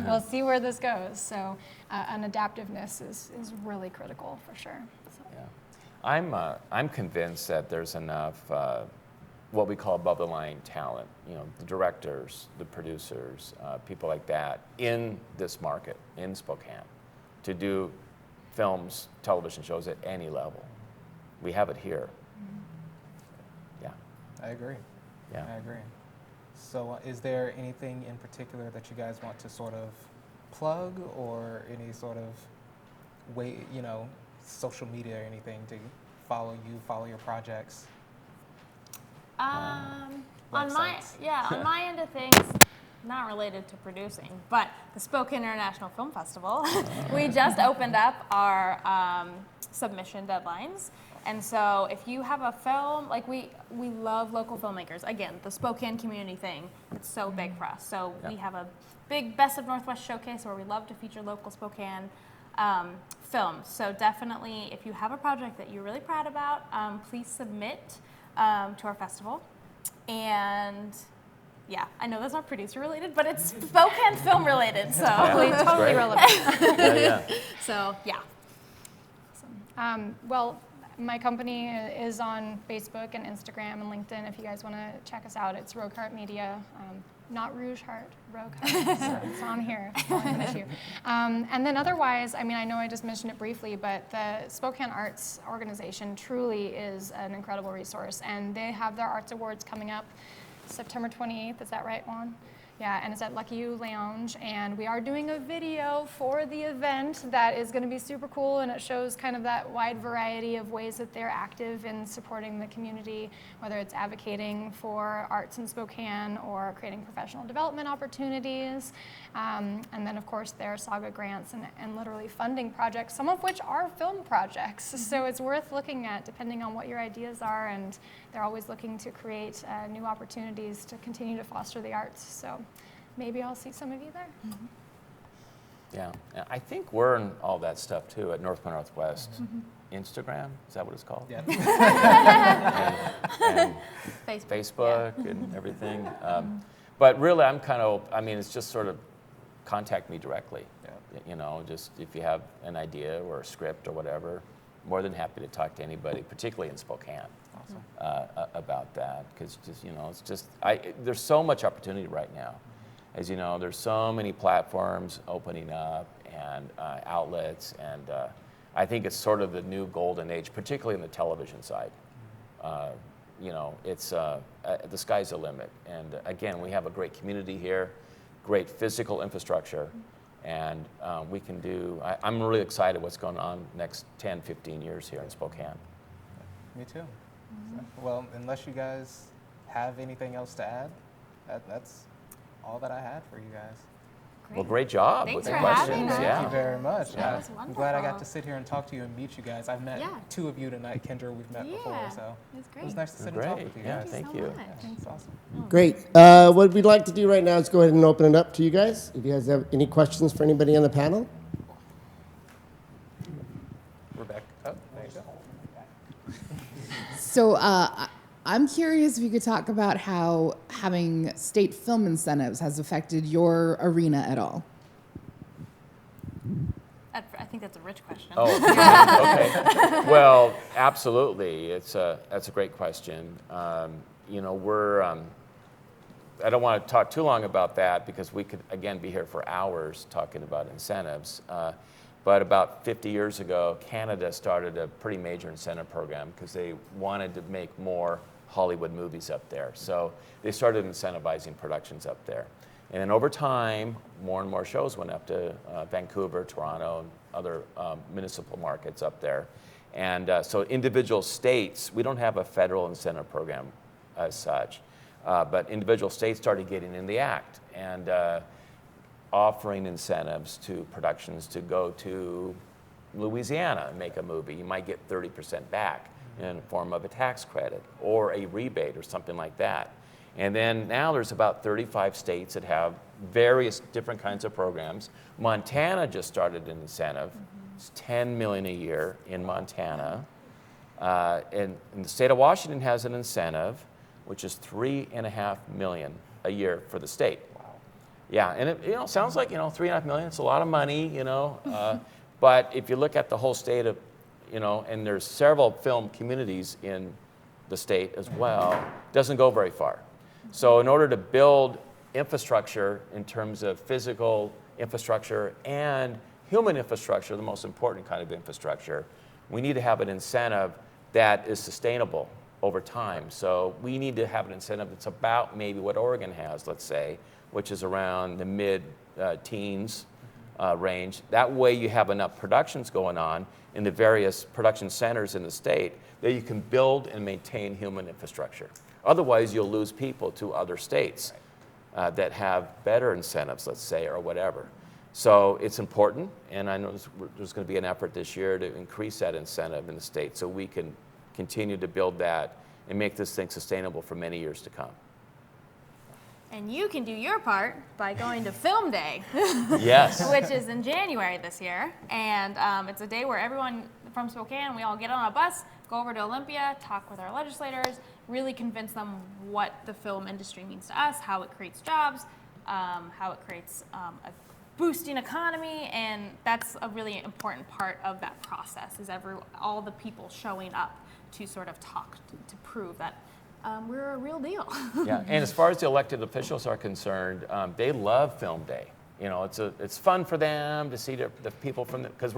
[SPEAKER 5] we'll see where this goes. So an adaptiveness is really critical for sure. So.
[SPEAKER 3] Yeah. I'm convinced that there's enough what we call above the line talent, the directors, the producers, people like that in this market, in Spokane, to do films, television shows at any level. We have it here. Yeah.
[SPEAKER 2] I agree.
[SPEAKER 3] Yeah.
[SPEAKER 2] I agree. So is there anything in particular that you guys want to sort of plug, or any sort of way, social media or anything to follow your projects?
[SPEAKER 4] On my
[SPEAKER 2] Websites.
[SPEAKER 4] end of things, not related to producing, but the Spokane International Film Festival, we just opened up our submission deadlines. And so if you have a film, like we love local filmmakers. Again, the Spokane community thing, it's so big for us. So we have a big Best of Northwest showcase where we love to feature local Spokane films. So definitely, if you have a project that you're really proud about, please submit to our festival. And yeah, I know that's not producer related, but it's Spokane film related, so
[SPEAKER 5] Totally relevant.
[SPEAKER 3] Yeah.
[SPEAKER 4] So yeah.
[SPEAKER 5] Well, my company is on Facebook and Instagram and LinkedIn. If you guys want to check us out, it's Rogue Heart Media. Not Rouge Heart, Rogue Heart. So it's on here. It's not an issue. And then otherwise, I mean, I know I just mentioned it briefly, but the Spokane Arts Organization truly is an incredible resource, and they have their Arts Awards coming up September 28th. Is that right, Juan? Yeah, and it's at Lucky You Lounge, and we are doing a video for the event that is going to be super cool, and it shows kind of that wide variety of ways that they're active in supporting the community, whether it's advocating for arts in Spokane or creating professional development opportunities, and then of course their Saga grants and literally funding projects, some of which are film projects. So it's worth looking at depending on what your ideas are, and they're always looking to create new opportunities to continue to foster the arts. So maybe I'll see some of you there.
[SPEAKER 3] Yeah, I think we're in all that stuff too at North by Northwest. Instagram, is that what it's called?
[SPEAKER 2] Yeah.
[SPEAKER 3] And Facebook and everything. But really, it's just sort of contact me directly.
[SPEAKER 2] Yeah.
[SPEAKER 3] You know, just if you have an idea or a script or whatever, more than happy to talk to anybody, particularly in Spokane. Awesome. About that, because there's so much opportunity right now. As you know, there's so many platforms opening up and outlets, and I think it's sort of the new golden age, particularly in the television side. It's the sky's the limit, and again, we have a great community here, great physical infrastructure, and we can do. I'm really excited what's going on next 10, 15 years here in Spokane.
[SPEAKER 2] Me too. So, well, unless you guys have anything else to add, that's all that I had for you guys.
[SPEAKER 3] Well, great job
[SPEAKER 4] Thanks
[SPEAKER 3] with the
[SPEAKER 4] for
[SPEAKER 3] questions.
[SPEAKER 4] having us.
[SPEAKER 3] Yeah.
[SPEAKER 2] Thank you very much.
[SPEAKER 4] That was
[SPEAKER 2] I'm glad I got
[SPEAKER 4] wonderful.
[SPEAKER 2] to sit here and talk to you and meet you guys. I've met two of you tonight. Kendra, we've met before,
[SPEAKER 4] Yeah,
[SPEAKER 2] so
[SPEAKER 4] that's
[SPEAKER 2] it
[SPEAKER 4] great.
[SPEAKER 2] was nice to sit and talk
[SPEAKER 3] Great.
[SPEAKER 2] with you
[SPEAKER 3] Yeah,
[SPEAKER 2] guys.
[SPEAKER 3] thank
[SPEAKER 4] so
[SPEAKER 3] you.
[SPEAKER 4] much.
[SPEAKER 2] Yeah, it's awesome.
[SPEAKER 1] Great. What we'd like to do right now is go ahead and open it up to you guys. If you guys have any questions for anybody on the panel.
[SPEAKER 2] Rebecca, there you go.
[SPEAKER 6] So I'm curious if you could talk about how having state film incentives has affected your arena at all.
[SPEAKER 4] I think that's a Rich question.
[SPEAKER 3] Oh, okay. Well, absolutely. That's a great question. We're. I don't want to talk too long about that because we could again be here for hours talking about incentives. But about 50 years ago, Canada started a pretty major incentive program because they wanted to make more Hollywood movies up there. So they started incentivizing productions up there. And then over time, more and more shows went up to Vancouver, Toronto, and other municipal markets up there. And so individual states, we don't have a federal incentive program as such, but individual states started getting in the act and offering incentives to productions to go to Louisiana and make a movie. You might get 30% back in the form of a tax credit or a rebate or something like that. And then now there's about 35 states that have various different kinds of programs. Montana just started an incentive. It's $10 million a year in Montana. And the state of Washington has an incentive, which is $3.5 million a year for the state. Yeah, and it sounds like, $3.5 million, it's a lot of money, but if you look at the whole state of, and there's several film communities in the state as well, it doesn't go very far. So in order to build infrastructure in terms of physical infrastructure and human infrastructure, the most important kind of infrastructure, we need to have an incentive that is sustainable over time. So we need to have an incentive that's about maybe what Oregon has, let's say, which is around the mid-teens range. That way you have enough productions going on in the various production centers in the state that you can build and maintain human infrastructure. Otherwise, you'll lose people to other states that have better incentives, let's say, or whatever. So it's important, and I know there's going to be an effort this year to increase that incentive in the state so we can continue to build that and make this thing sustainable for many years to come.
[SPEAKER 4] And you can do your part by going to Film Day.
[SPEAKER 3] Yes.
[SPEAKER 4] Which is in January this year. And it's a day where everyone from Spokane, we all get on a bus, go over to Olympia, talk with our legislators, really convince them what the film industry means to us, how it creates jobs, how it creates a boosting economy. And that's a really important part of that process, is all the people showing up to sort of talk, to prove that we're a real deal.
[SPEAKER 3] Yeah, and as far as the elected officials are concerned, they love Film Day. It's fun for them to see the people from because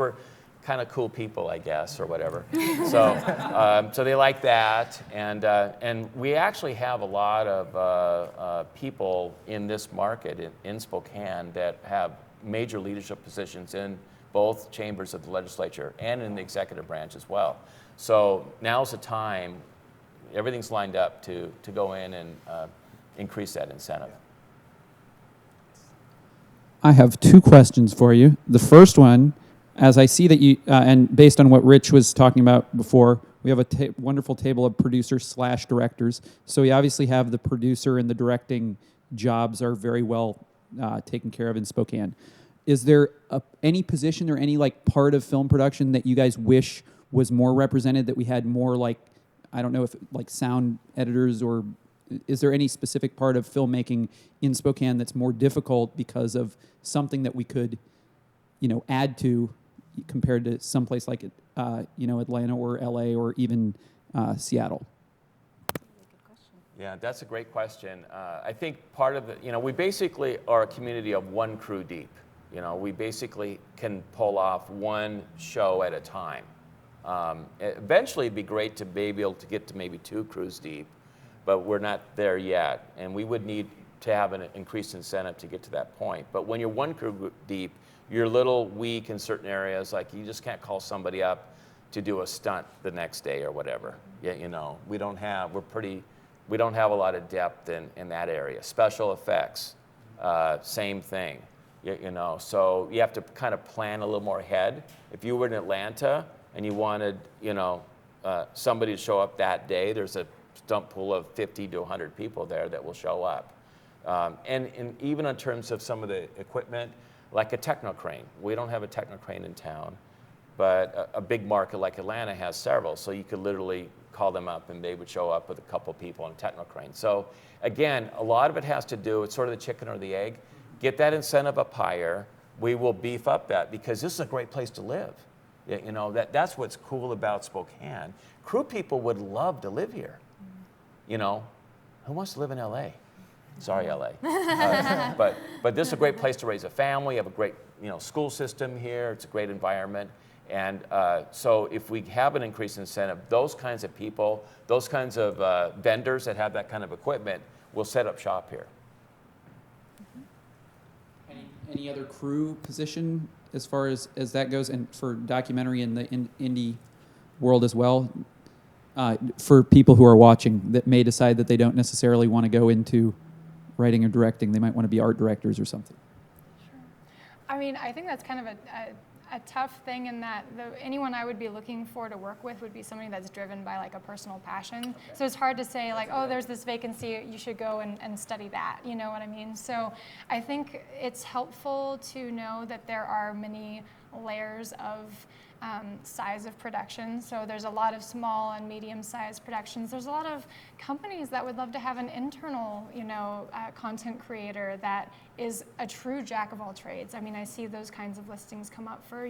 [SPEAKER 3] kind of cool people, I guess, or whatever. So, so they like that, and we actually have a lot of people in this market in Spokane that have major leadership positions in both chambers of the legislature and in the executive branch as well. So now's the time. Everything's lined up to go in and increase that incentive.
[SPEAKER 7] I have two questions for you. The first one, as I see that you, and based on what Rich was talking about before, we have a wonderful table of producers/directors. So we obviously have the producer and the directing jobs are very well taken care of in Spokane. Is there any position or any like part of film production that you guys wish was more represented, that we had more like, I don't know if like sound editors, or is there any specific part of filmmaking in Spokane that's more difficult because of something that we could, add to compared to someplace like, Atlanta or LA or even Seattle?
[SPEAKER 3] Yeah, that's a great question. I think part of the, we basically are a community of one crew deep. We basically can pull off one show at a time. Eventually, it'd be great to be able to get to maybe 2 crews deep, but we're not there yet, and we would need to have an increased incentive to get to that point. But when you're 1 crew deep, you're a little weak in certain areas, like you just can't call somebody up to do a stunt the next day or whatever. Yeah, we don't have a lot of depth in that area. Special effects, same thing. So you have to kind of plan a little more ahead. If you were in Atlanta and you wanted, somebody to show up that day, there's a stunt pool of 50 to 100 people there that will show up. And even in terms of some of the equipment, like a techno crane. We don't have a techno crane in town, but a big market like Atlanta has several. So you could literally call them up and they would show up with a couple people on a techno crane. So again, a lot of it has to do, it's sort of the chicken or the egg. Get that incentive up higher. We will beef up that because this is a great place to live. That's what's cool about Spokane. Crew people would love to live here. Who wants to live in LA? Sorry, LA. But this is a great place to raise a family. You have a great school system here. It's a great environment. And so if we have an increased incentive, those kinds of people, those kinds of vendors that have that kind of equipment will set up shop here.
[SPEAKER 7] Any other crew position as far as that goes, and for documentary in the indie world as well, for people who are watching that may decide that they don't necessarily want to go into writing or directing, they might want to be art directors or something?
[SPEAKER 5] Sure. I mean, I think that's kind of a tough thing in that anyone I would be looking for to work with would be somebody that's driven by like a personal passion. Okay. So it's hard to say like, oh, there's this vacancy, you should go and study that, you know what I mean? So I think it's helpful to know that there are many layers of size of production. So there's a lot of small and medium-sized productions. There's a lot of companies that would love to have an internal, content creator that is a true jack of all trades. I mean, I see those kinds of listings come up for,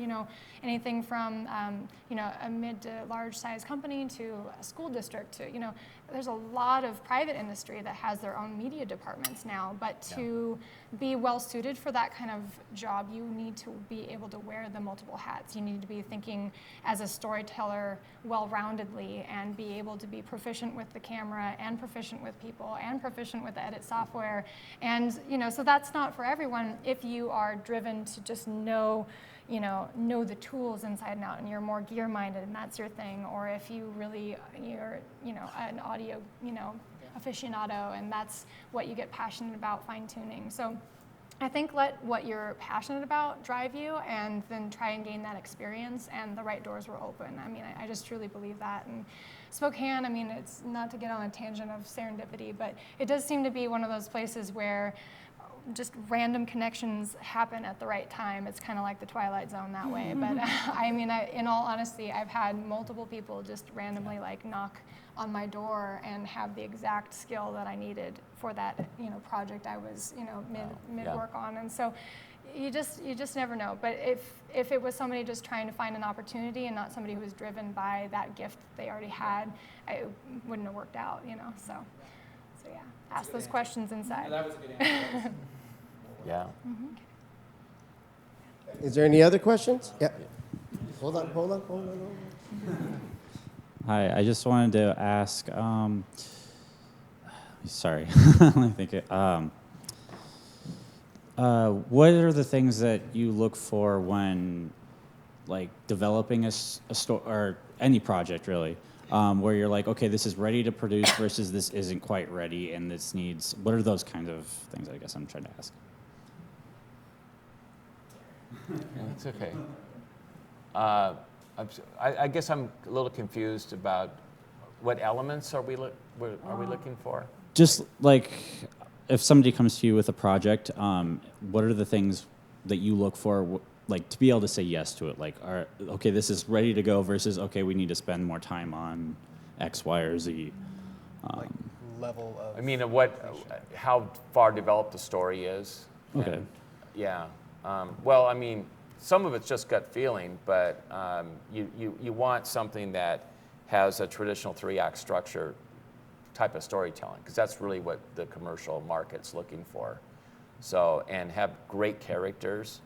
[SPEAKER 5] anything from, a mid to large size company to a school district to, there's a lot of private industry that has their own media departments now, but to be well suited for that kind of job, you need to be able to wear the multiple hats. You need to be thinking as a storyteller well-roundedly and be able to be proficient with the camera and proficient with people and proficient with the edit software. And, so that's not for everyone if you are driven to just know the tools inside and out and you're more gear-minded and that's your thing, or if you're an audio, aficionado and that's what you get passionate about, fine-tuning. So I think let what you're passionate about drive you and then try and gain that experience and the right doors will open. I mean, I just truly believe that. And Spokane, I mean, it's not to get on a tangent of serendipity, but it does seem to be one of those places where just random connections happen at the right time. It's kind of like the Twilight Zone that way. But in all honesty, I've had multiple people just randomly knock on my door and have the exact skill that I needed for that project I was mid work on. And so you just never know. But if it was somebody just trying to find an opportunity and not somebody who was driven by that gift they already had, it wouldn't have worked out. So yeah, ask those questions inside.
[SPEAKER 7] That was a good answer.
[SPEAKER 3] Yeah.
[SPEAKER 1] Is there any other questions? Yeah. Hold on.
[SPEAKER 8] Hi, I just wanted to ask, sorry, let me think. What are the things that you look for when, like, developing a story, or any project really, where you're like, okay, this is ready to produce versus this isn't quite ready and this needs, what are those kinds of things, I guess I'm trying to ask?
[SPEAKER 3] It's okay. I guess I'm a little confused about what elements are we looking for?
[SPEAKER 8] Just like, if somebody comes to you with a project, what are the things that you look for, like, to be able to say yes to it? Like, okay, this is ready to go versus, okay, we need to spend more time on X, Y, or Z.
[SPEAKER 2] Like level of.
[SPEAKER 3] I mean, how far developed the story is.
[SPEAKER 8] Okay.
[SPEAKER 3] And, yeah. Well, I mean, some of it's just gut feeling, but you want something that has a traditional 3-act structure type of storytelling, because that's really what the commercial market's looking for. So, and have great characters,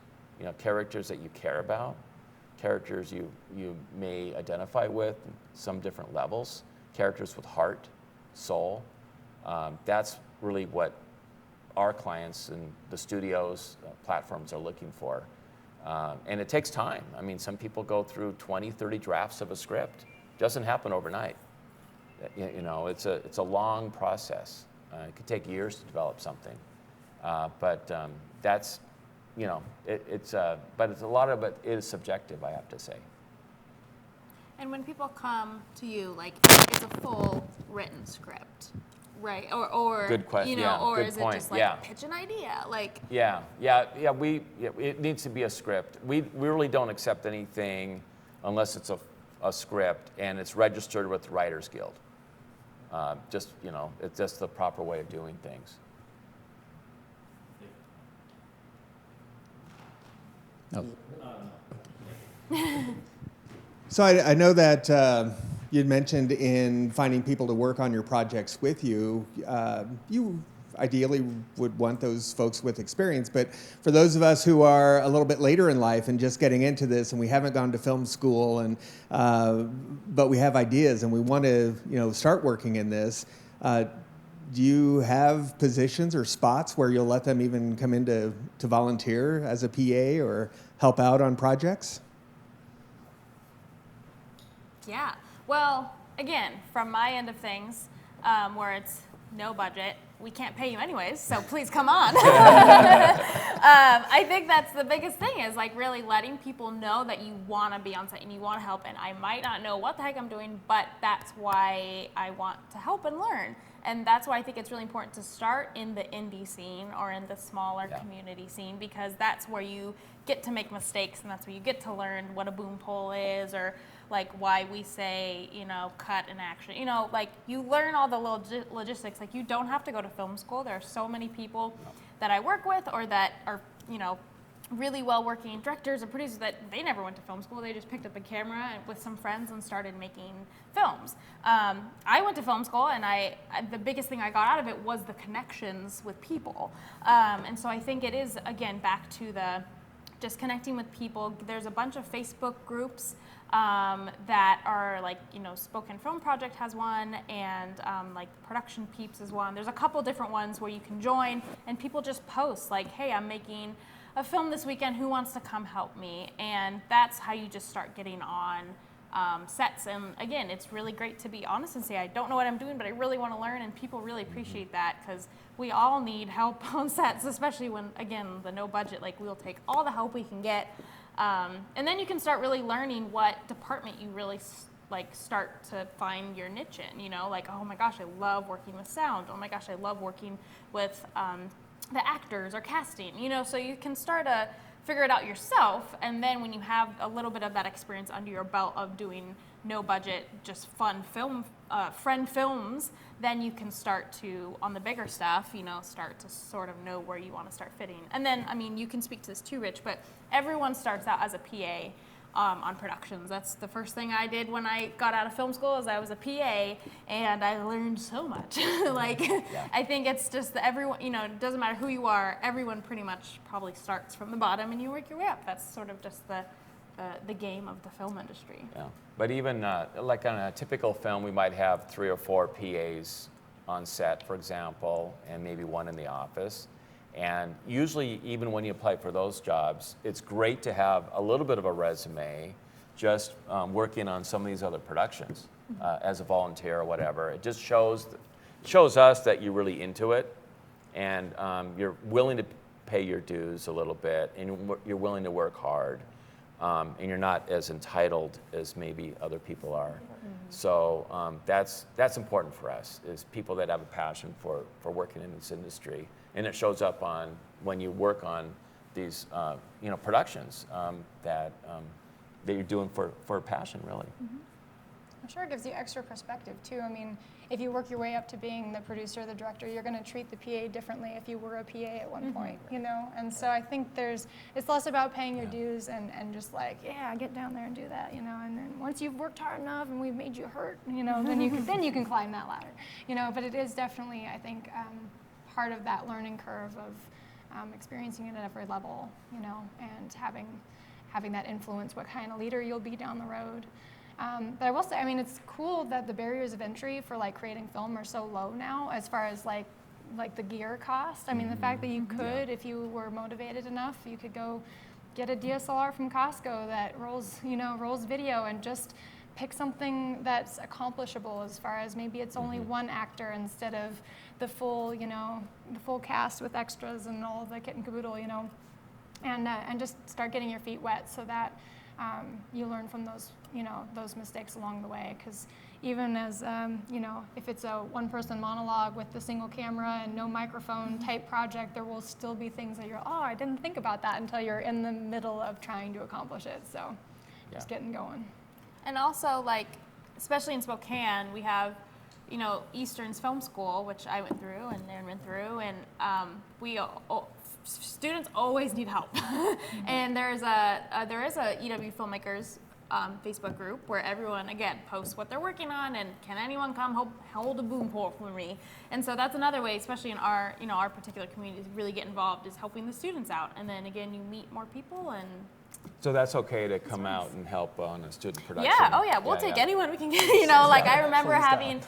[SPEAKER 3] characters that you care about, characters you may identify with, some different levels, characters with heart, soul. That's really what our clients and the studios, platforms are looking for. And it takes time. I mean, some people go through 20, 30 drafts of a script. It doesn't happen overnight. It's a long process. It could take years to develop something. But that's, but it's a lot of it is subjective, I have to say.
[SPEAKER 4] And when people come to you, like, it's a full written script, right? Or
[SPEAKER 3] Good question.
[SPEAKER 4] or
[SPEAKER 3] good
[SPEAKER 4] is
[SPEAKER 3] point.
[SPEAKER 4] it just like pitch an idea, like?
[SPEAKER 3] Yeah. It needs to be a script. We really don't accept anything unless it's a script and it's registered with the Writers Guild. It's just the proper way of doing things.
[SPEAKER 9] So I know that you'd mentioned in finding people to work on your projects with you, you ideally would want those folks with experience. But for those of us who are a little bit later in life and just getting into this, and we haven't gone to film school, and but we have ideas and we want to start working in this, do you have positions or spots where you'll let them even come in to volunteer as a PA or help out on projects?
[SPEAKER 4] Yeah. Well, again, from my end of things, where it's no budget, we can't pay you anyways, so please come on. I think that's the biggest thing, is like really letting people know that you want to be on site and you want to help. And I might not know what the heck I'm doing, but that's why I want to help and learn. And that's why I think it's really important to start in the indie scene or in the smaller community scene, because that's where you get to make mistakes and that's where you get to learn what a boom pole is, or like why we say, cut and action. Like you learn all the logistics. Like you don't have to go to film school. There are so many people that I work with or that are, really well-working directors and producers that they never went to film school. They just picked up a camera with some friends and started making films. I went to film school, and the biggest thing I got out of it was the connections with people. And so I think it is, again, back to the just connecting with people. There's a bunch of Facebook groups that are like, Spoken Film Project has one, and like Production Peeps is one. There's a couple different ones where you can join, and people just post like, hey, I'm making a film this weekend, who wants to come help me? And that's how you just start getting on sets. And again, it's really great to be honest and say, I don't know what I'm doing, but I really want to learn, and people really appreciate that, because we all need help on sets, especially when, again, the no budget, like we'll take all the help we can get. And then you can start really learning what department you really start to find your niche in, like, oh my gosh, I love working with sound. Oh my gosh, I love working with the actors or casting, so you can start to figure it out yourself. And then when you have a little bit of that experience under your belt of doing no budget, just fun friend films, then you can start to, on the bigger stuff, start to sort of know where you want to start fitting. And then, you can speak to this too, Rich, but everyone starts out as a PA on productions. That's the first thing I did when I got out of film school, is I was a PA, and I learned so much. I think it's just that everyone, it doesn't matter who you are, everyone pretty much probably starts from the bottom and you work your way up. That's sort of just the the game of the film industry.
[SPEAKER 3] Yeah, but even like on a typical film, we might have 3 or 4 PAs on set, for example, and maybe 1 in the office. And usually, even when you apply for those jobs, it's great to have a little bit of a resume, just working on some of these other productions as a volunteer or whatever. It just shows us that you're really into it, and you're willing to pay your dues a little bit, and you're willing to work hard, and you're not as entitled as maybe other people are. So that's important for us, is people that have a passion for working in this industry, and it shows up on when you work on these productions that you're doing for passion, really.
[SPEAKER 5] I'm sure it gives you extra perspective too. I mean, if you work your way up to being the producer, the director, you're going to treat the PA differently if you were a PA at one point, you know? And so I think it's less about paying your dues and just like, yeah, get down there and do that, you know? And then once you've worked hard enough and we've made you hurt, you know, then you can climb that ladder, you know? But it is definitely, I think, part of that learning curve of experiencing it at every level, you know, and having that influence what kind of leader you'll be down the road. But I will say, I mean, it's cool that the barriers of entry for like creating film are so low now, as far as like the gear cost. I mean, the fact that you could, if you were motivated enough, you could go get a DSLR from Costco that rolls video, and just pick something that's accomplishable, as far as maybe it's only one actor instead of the full, the full cast with extras and all the kit and caboodle, you know, and just start getting your feet wet, so that you learn from those mistakes along the way. Because even as if it's a one-person monologue with the single camera and no microphone type project, there will still be things that I didn't think about that until you're in the middle of trying to accomplish it. So just getting going.
[SPEAKER 4] And also, like, especially in Spokane, we have Eastern's Film School, which I went through and Aaron went through, and students always need help. And there is a EW Filmmakers Facebook group where everyone, again, posts what they're working on, and can anyone come hold a boom pole for me? And so that's another way, especially in our our particular community, to really get involved, is helping the students out. And then again, you meet more people. And
[SPEAKER 3] so that's okay to come out and help on a student production.
[SPEAKER 4] Yeah, oh yeah, we'll take anyone we can get. Like I remember asking,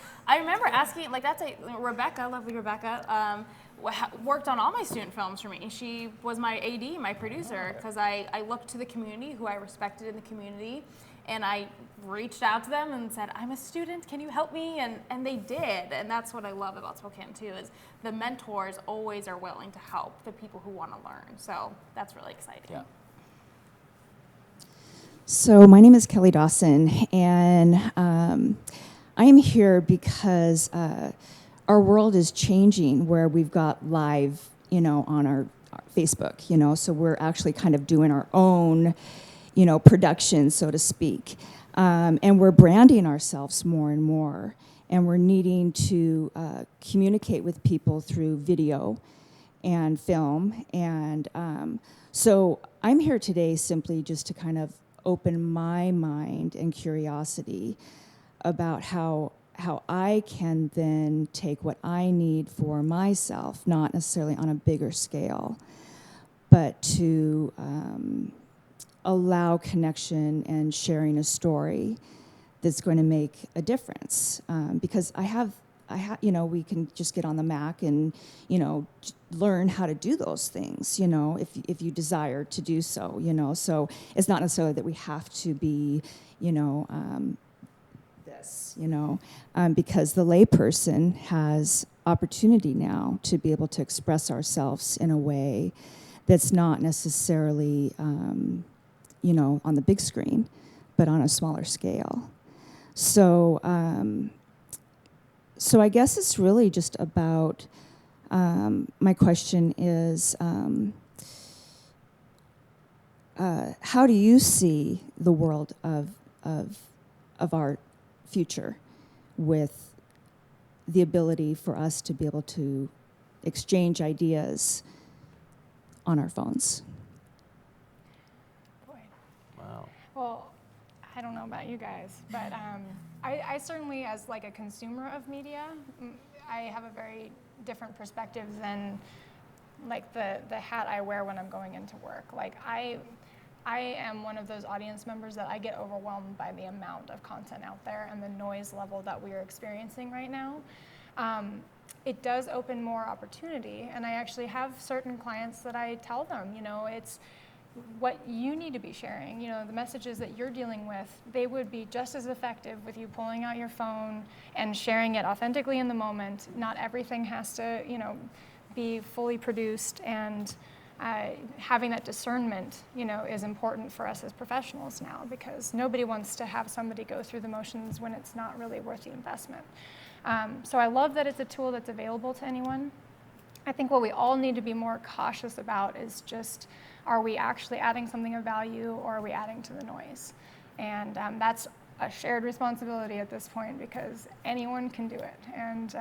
[SPEAKER 4] like that's Rebecca, lovely Rebecca, worked on all my student films for me. She was my AD, my producer, because I looked to the community, who I respected in the community, and I reached out to them and said, I'm a student, can you help me? And they did, and that's what I love about Spokane too, is the mentors always are willing to help the people who want to learn. So that's really exciting.
[SPEAKER 3] Yeah.
[SPEAKER 10] So my name is Kelly Dawson, and I am here because our world is changing, where we've got live, on our Facebook, so we're actually kind of doing our own, production, so to speak. And we're branding ourselves more and more, and we're needing to communicate with people through video and film. And so I'm here today simply just to kind of open my mind and curiosity about how I can then take what I need for myself, not necessarily on a bigger scale, but to allow connection and sharing a story that's going to make a difference. Because we can just get on the Mac and, learn how to do those things, if you desire to do so, So it's not necessarily that we have to be, this, because the layperson has opportunity now to be able to express ourselves in a way that's not necessarily, on the big screen, but on a smaller scale. So, so I guess it's really just about, my question is, how do you see the world of our future, with the ability for us to be able to exchange ideas on our phones?
[SPEAKER 5] Boy.
[SPEAKER 3] Wow.
[SPEAKER 5] Well, I don't know about you guys, but I certainly, as like a consumer of media, I have a very different perspective than like the hat I wear when I'm going into work. Like I am one of those audience members that I get overwhelmed by the amount of content out there and the noise level that we are experiencing right now. It does open more opportunity, and I actually have certain clients that I tell them, it's what you need to be sharing, the messages that you're dealing with, they would be just as effective with you pulling out your phone and sharing it authentically in the moment. Not everything has to, be fully produced, and having that discernment, is important for us as professionals now, because nobody wants to have somebody go through the motions when it's not really worth the investment. So I love that it's a tool that's available to anyone. I think what we all need to be more cautious about is just, are we actually adding something of value, or are we adding to the noise? And that's a shared responsibility at this point, because anyone can do it. And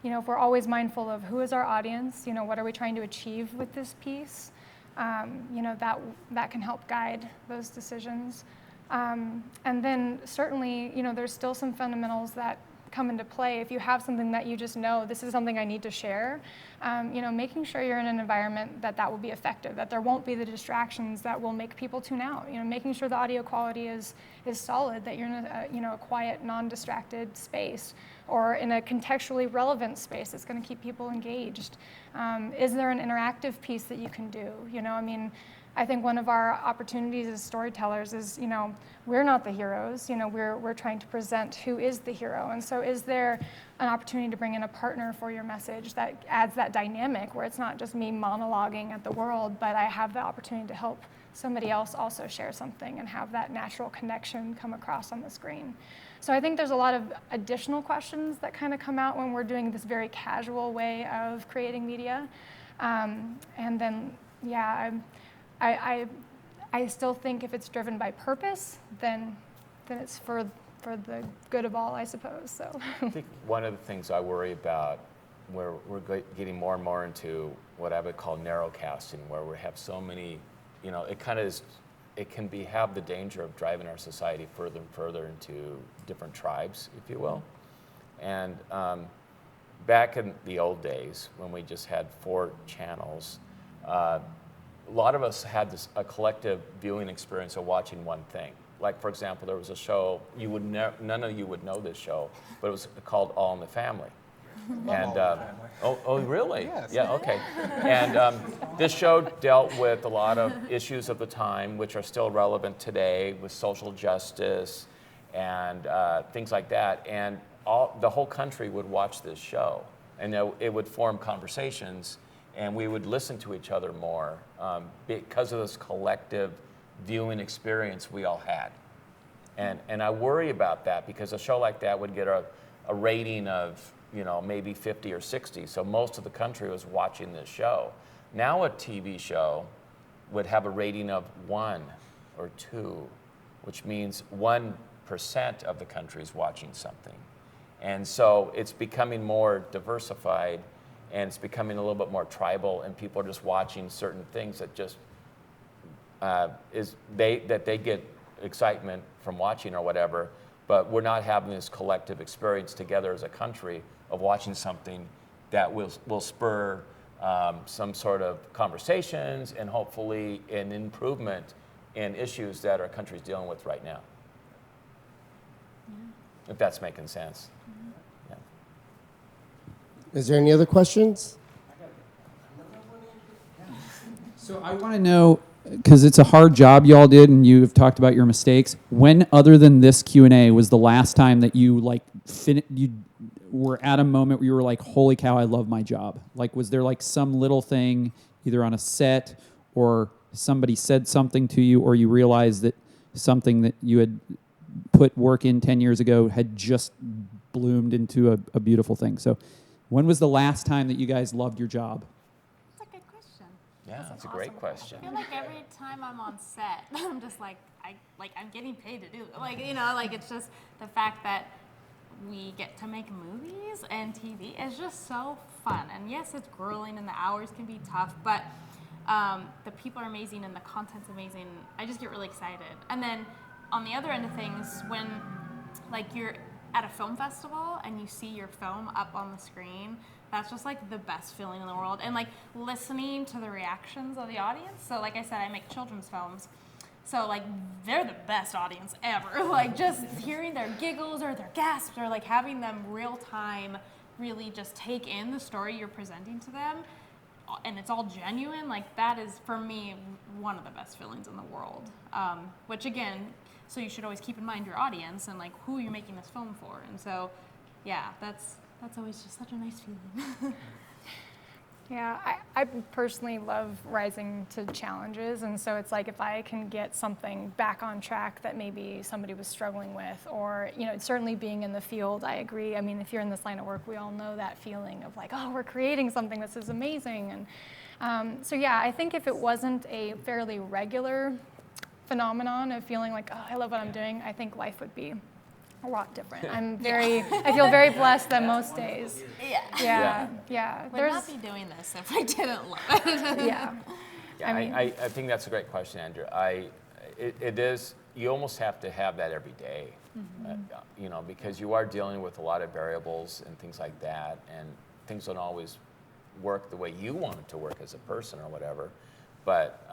[SPEAKER 5] if we're always mindful of who is our audience, what are we trying to achieve with this piece, that can help guide those decisions. And then certainly, there's still some fundamentals that come into play. If you have something that you just know, this is something I need to share, making sure you're in an environment that will be effective, that there won't be the distractions that will make people tune out. Making sure the audio quality is solid, that you're in a quiet, non-distracted space, or in a contextually relevant space that's going to keep people engaged. Is there an interactive piece that you can do? I think one of our opportunities as storytellers is, we're not the heroes. We're trying to present who is the hero. And so is there an opportunity to bring in a partner for your message that adds that dynamic, where it's not just me monologuing at the world, but I have the opportunity to help somebody else also share something and have that natural connection come across on the screen. So I think there's a lot of additional questions that kind of come out when we're doing this very casual way of creating media. And then, yeah, I still think if it's driven by purpose, then it's for the good of all, I suppose. So
[SPEAKER 3] I think one of the things I worry about, where we're getting more and more into what I would call narrowcasting, where we have so many, it can have the danger of driving our society further and further into different tribes, if you will. And back in the old days, when we just had 4 channels, a lot of us had a collective viewing experience of watching one thing. Like, for example, there was a show, none of you would know this show, but it was called All in the Family. And oh, really?
[SPEAKER 2] Yes.
[SPEAKER 3] Yeah, okay. And this show dealt with a lot of issues of the time, which are still relevant today, with social justice and things like that. And the whole country would watch this show, and it would form conversations, and we would listen to each other more because of this collective viewing experience we all had. And I worry about that, because a show like that would get a rating of, maybe 50 or 60. So most of the country was watching this show. Now a TV show would have a rating of 1 or 2, which means 1% of the country is watching something. And so it's becoming more diversified, and it's becoming a little bit more tribal, and people are just watching certain things that just they get excitement from watching or whatever, but we're not having this collective experience together as a country of watching something that will spur some sort of conversations and hopefully an improvement in issues that our country's dealing with right now. If that's making sense. Yeah.
[SPEAKER 1] Is there any other questions?
[SPEAKER 7] So I want to know, because it's a hard job y'all did, and you've talked about your mistakes. When, other than this Q&A, was the last time that you you were at a moment where you were like, "Holy cow, I love my job"? Like, was there like some little thing, either on a set or somebody said something to you, or you realized that something that you had put work in 10 years ago had just bloomed into a beautiful thing? So, when was the last time that you guys loved your job?
[SPEAKER 4] That's a good question.
[SPEAKER 3] Yeah, that's a great question.
[SPEAKER 4] I feel like every time I'm on set, I'm just like, I'm getting paid to do it. It's just the fact that we get to make movies and TV is just so fun. And yes, it's grueling and the hours can be tough, but the people are amazing and the content's amazing. I just get really excited. And then on the other end of things, when you're at a film festival and you see your film up on the screen, that's just the best feeling in the world. And listening to the reactions of the audience. So like I said, I make children's films. So like they're the best audience ever. Like just hearing their giggles or their gasps or like having them real time really just take in the story you're presenting to them, and it's all genuine. Like that is for me one of the best feelings in the world. Which again, so you should always keep in mind your audience and like who you're making this film for. And so, yeah, that's always just such a nice feeling.
[SPEAKER 5] Yeah, I personally love rising to challenges, and so it's like if I can get something back on track that maybe somebody was struggling with, or certainly being in the field, I agree. I mean, if you're in this line of work, we all know that feeling of like, oh, we're creating something this is amazing, and so yeah, I think if it wasn't a fairly regular phenomenon of feeling like, oh, I love what I'm doing, I think life would be a lot different. I feel very blessed that most days. Yeah.
[SPEAKER 4] Would not be doing this if I didn't love it.
[SPEAKER 5] Yeah.
[SPEAKER 3] I think that's a great question, Andrew. It is, you almost have to have that every day, because you are dealing with a lot of variables and things like that, and things don't always work the way you want it to work as a person or whatever, but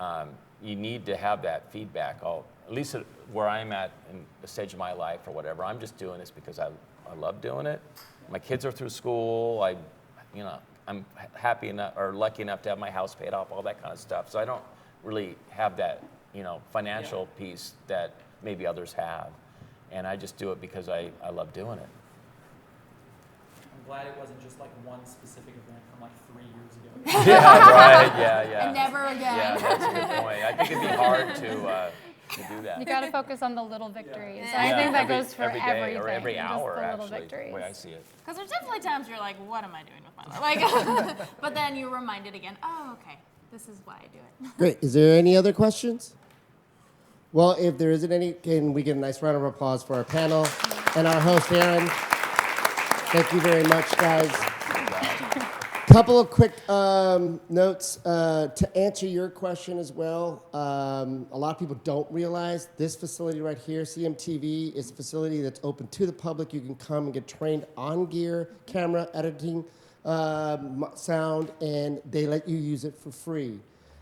[SPEAKER 3] you need to have that feedback. At least where I'm at in the stage of my life or whatever, I'm just doing this because I love doing it. My kids are through school. I'm happy enough or lucky enough to have my house paid off, all that kind of stuff. So I don't really have that, financial piece that maybe others have. And I just do it because I love doing it.
[SPEAKER 7] I'm glad it wasn't just like one specific event from like 3 years ago.
[SPEAKER 3] Yeah, right, yeah.
[SPEAKER 4] And never again.
[SPEAKER 3] Yeah, that's a good point. I think it'd be hard to do that.
[SPEAKER 5] You got to focus on the little victories.
[SPEAKER 4] Yeah.
[SPEAKER 5] I think that
[SPEAKER 3] every,
[SPEAKER 5] goes for
[SPEAKER 3] every day
[SPEAKER 5] everything.
[SPEAKER 3] or every hour,
[SPEAKER 5] just the little
[SPEAKER 3] actually,
[SPEAKER 5] victories.
[SPEAKER 3] the way I see it.
[SPEAKER 4] Because there's definitely times you're like, what am I doing with my life? Like, but then you're reminded again, oh, okay, this is why I do it.
[SPEAKER 1] Great. Is there any other questions? Well, if there isn't any, can we get a nice round of applause for our panel and our host, Aaron? Thank you very much, guys. Couple of quick notes to answer your question as well. A lot of people don't realize this facility right here, CMTV, is a facility that's open to the public. You can come and get trained on gear, camera, editing, sound, and they let you use it for free.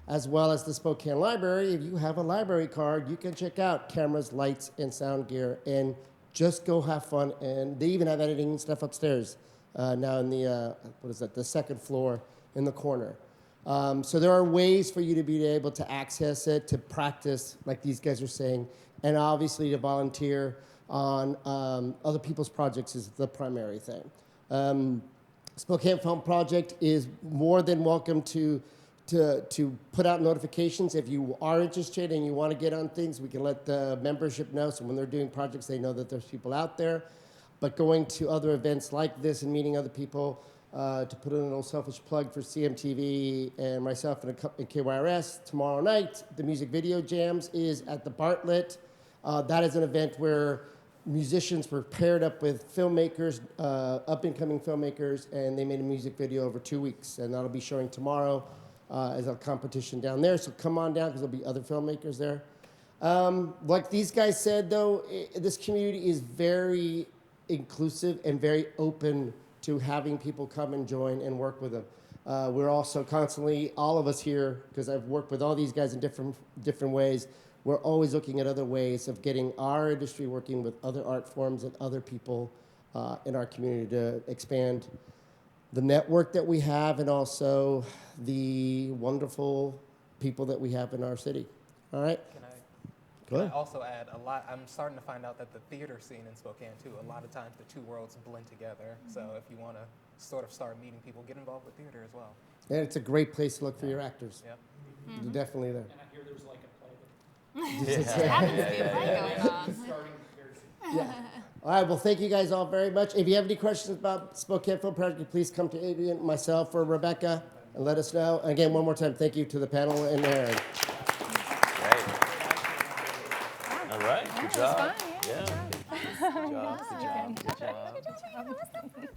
[SPEAKER 1] As well as the Spokane Library, if you have a library card, you can check out cameras, lights, and sound gear, and just go have fun. And they even have editing stuff upstairs. Now in the, the second floor in the corner. So there are ways for you to be able to access it, to practice, like these guys are saying, and obviously to volunteer on other people's projects is the primary thing. Spokane Film Project is more than welcome to put out notifications. If you are interested and you want to get on things, we can let the membership know, so when they're doing projects, they know that there's people out there. But going to other events like this and meeting other people, to put in a little selfish plug for CMTV and myself and KYRS, tomorrow night, the Music Video Jams is at the Bartlett. That is an event where musicians were paired up with filmmakers, up-and-coming filmmakers, and they made a music video over 2 weeks. And that'll be showing tomorrow as a competition down there. So come on down, because there'll be other filmmakers there. Like these guys said, though, this community is very inclusive and very open to having people come and join and work with them. We're also constantly, all of us here, because I've worked with all these guys in different ways, we're always looking at other ways of getting our industry working with other art forms and other people in our community to expand the network that we have and also the wonderful people that we have in our city. All right?
[SPEAKER 2] Can I also add a lot? I'm starting to find out that the theater scene in Spokane too, a lot of times the two worlds blend together. So if you want to sort of start meeting people, get involved with theater as well.
[SPEAKER 1] And it's a great place to look for your actors.
[SPEAKER 2] Yep.
[SPEAKER 1] You're definitely there.
[SPEAKER 7] And I hear there's like a play.
[SPEAKER 4] There happens to be a play going on.
[SPEAKER 1] Yeah. All right, well, thank you guys all very much. If you have any questions about Spokane Film Project, please come to Adrian, myself, or Rebecca, and let us know. And again, one more time, thank you to the panel and Aaron.
[SPEAKER 3] All right, good job.
[SPEAKER 5] Fun, yeah.
[SPEAKER 3] Good job. Good job. Good job.
[SPEAKER 5] Good job.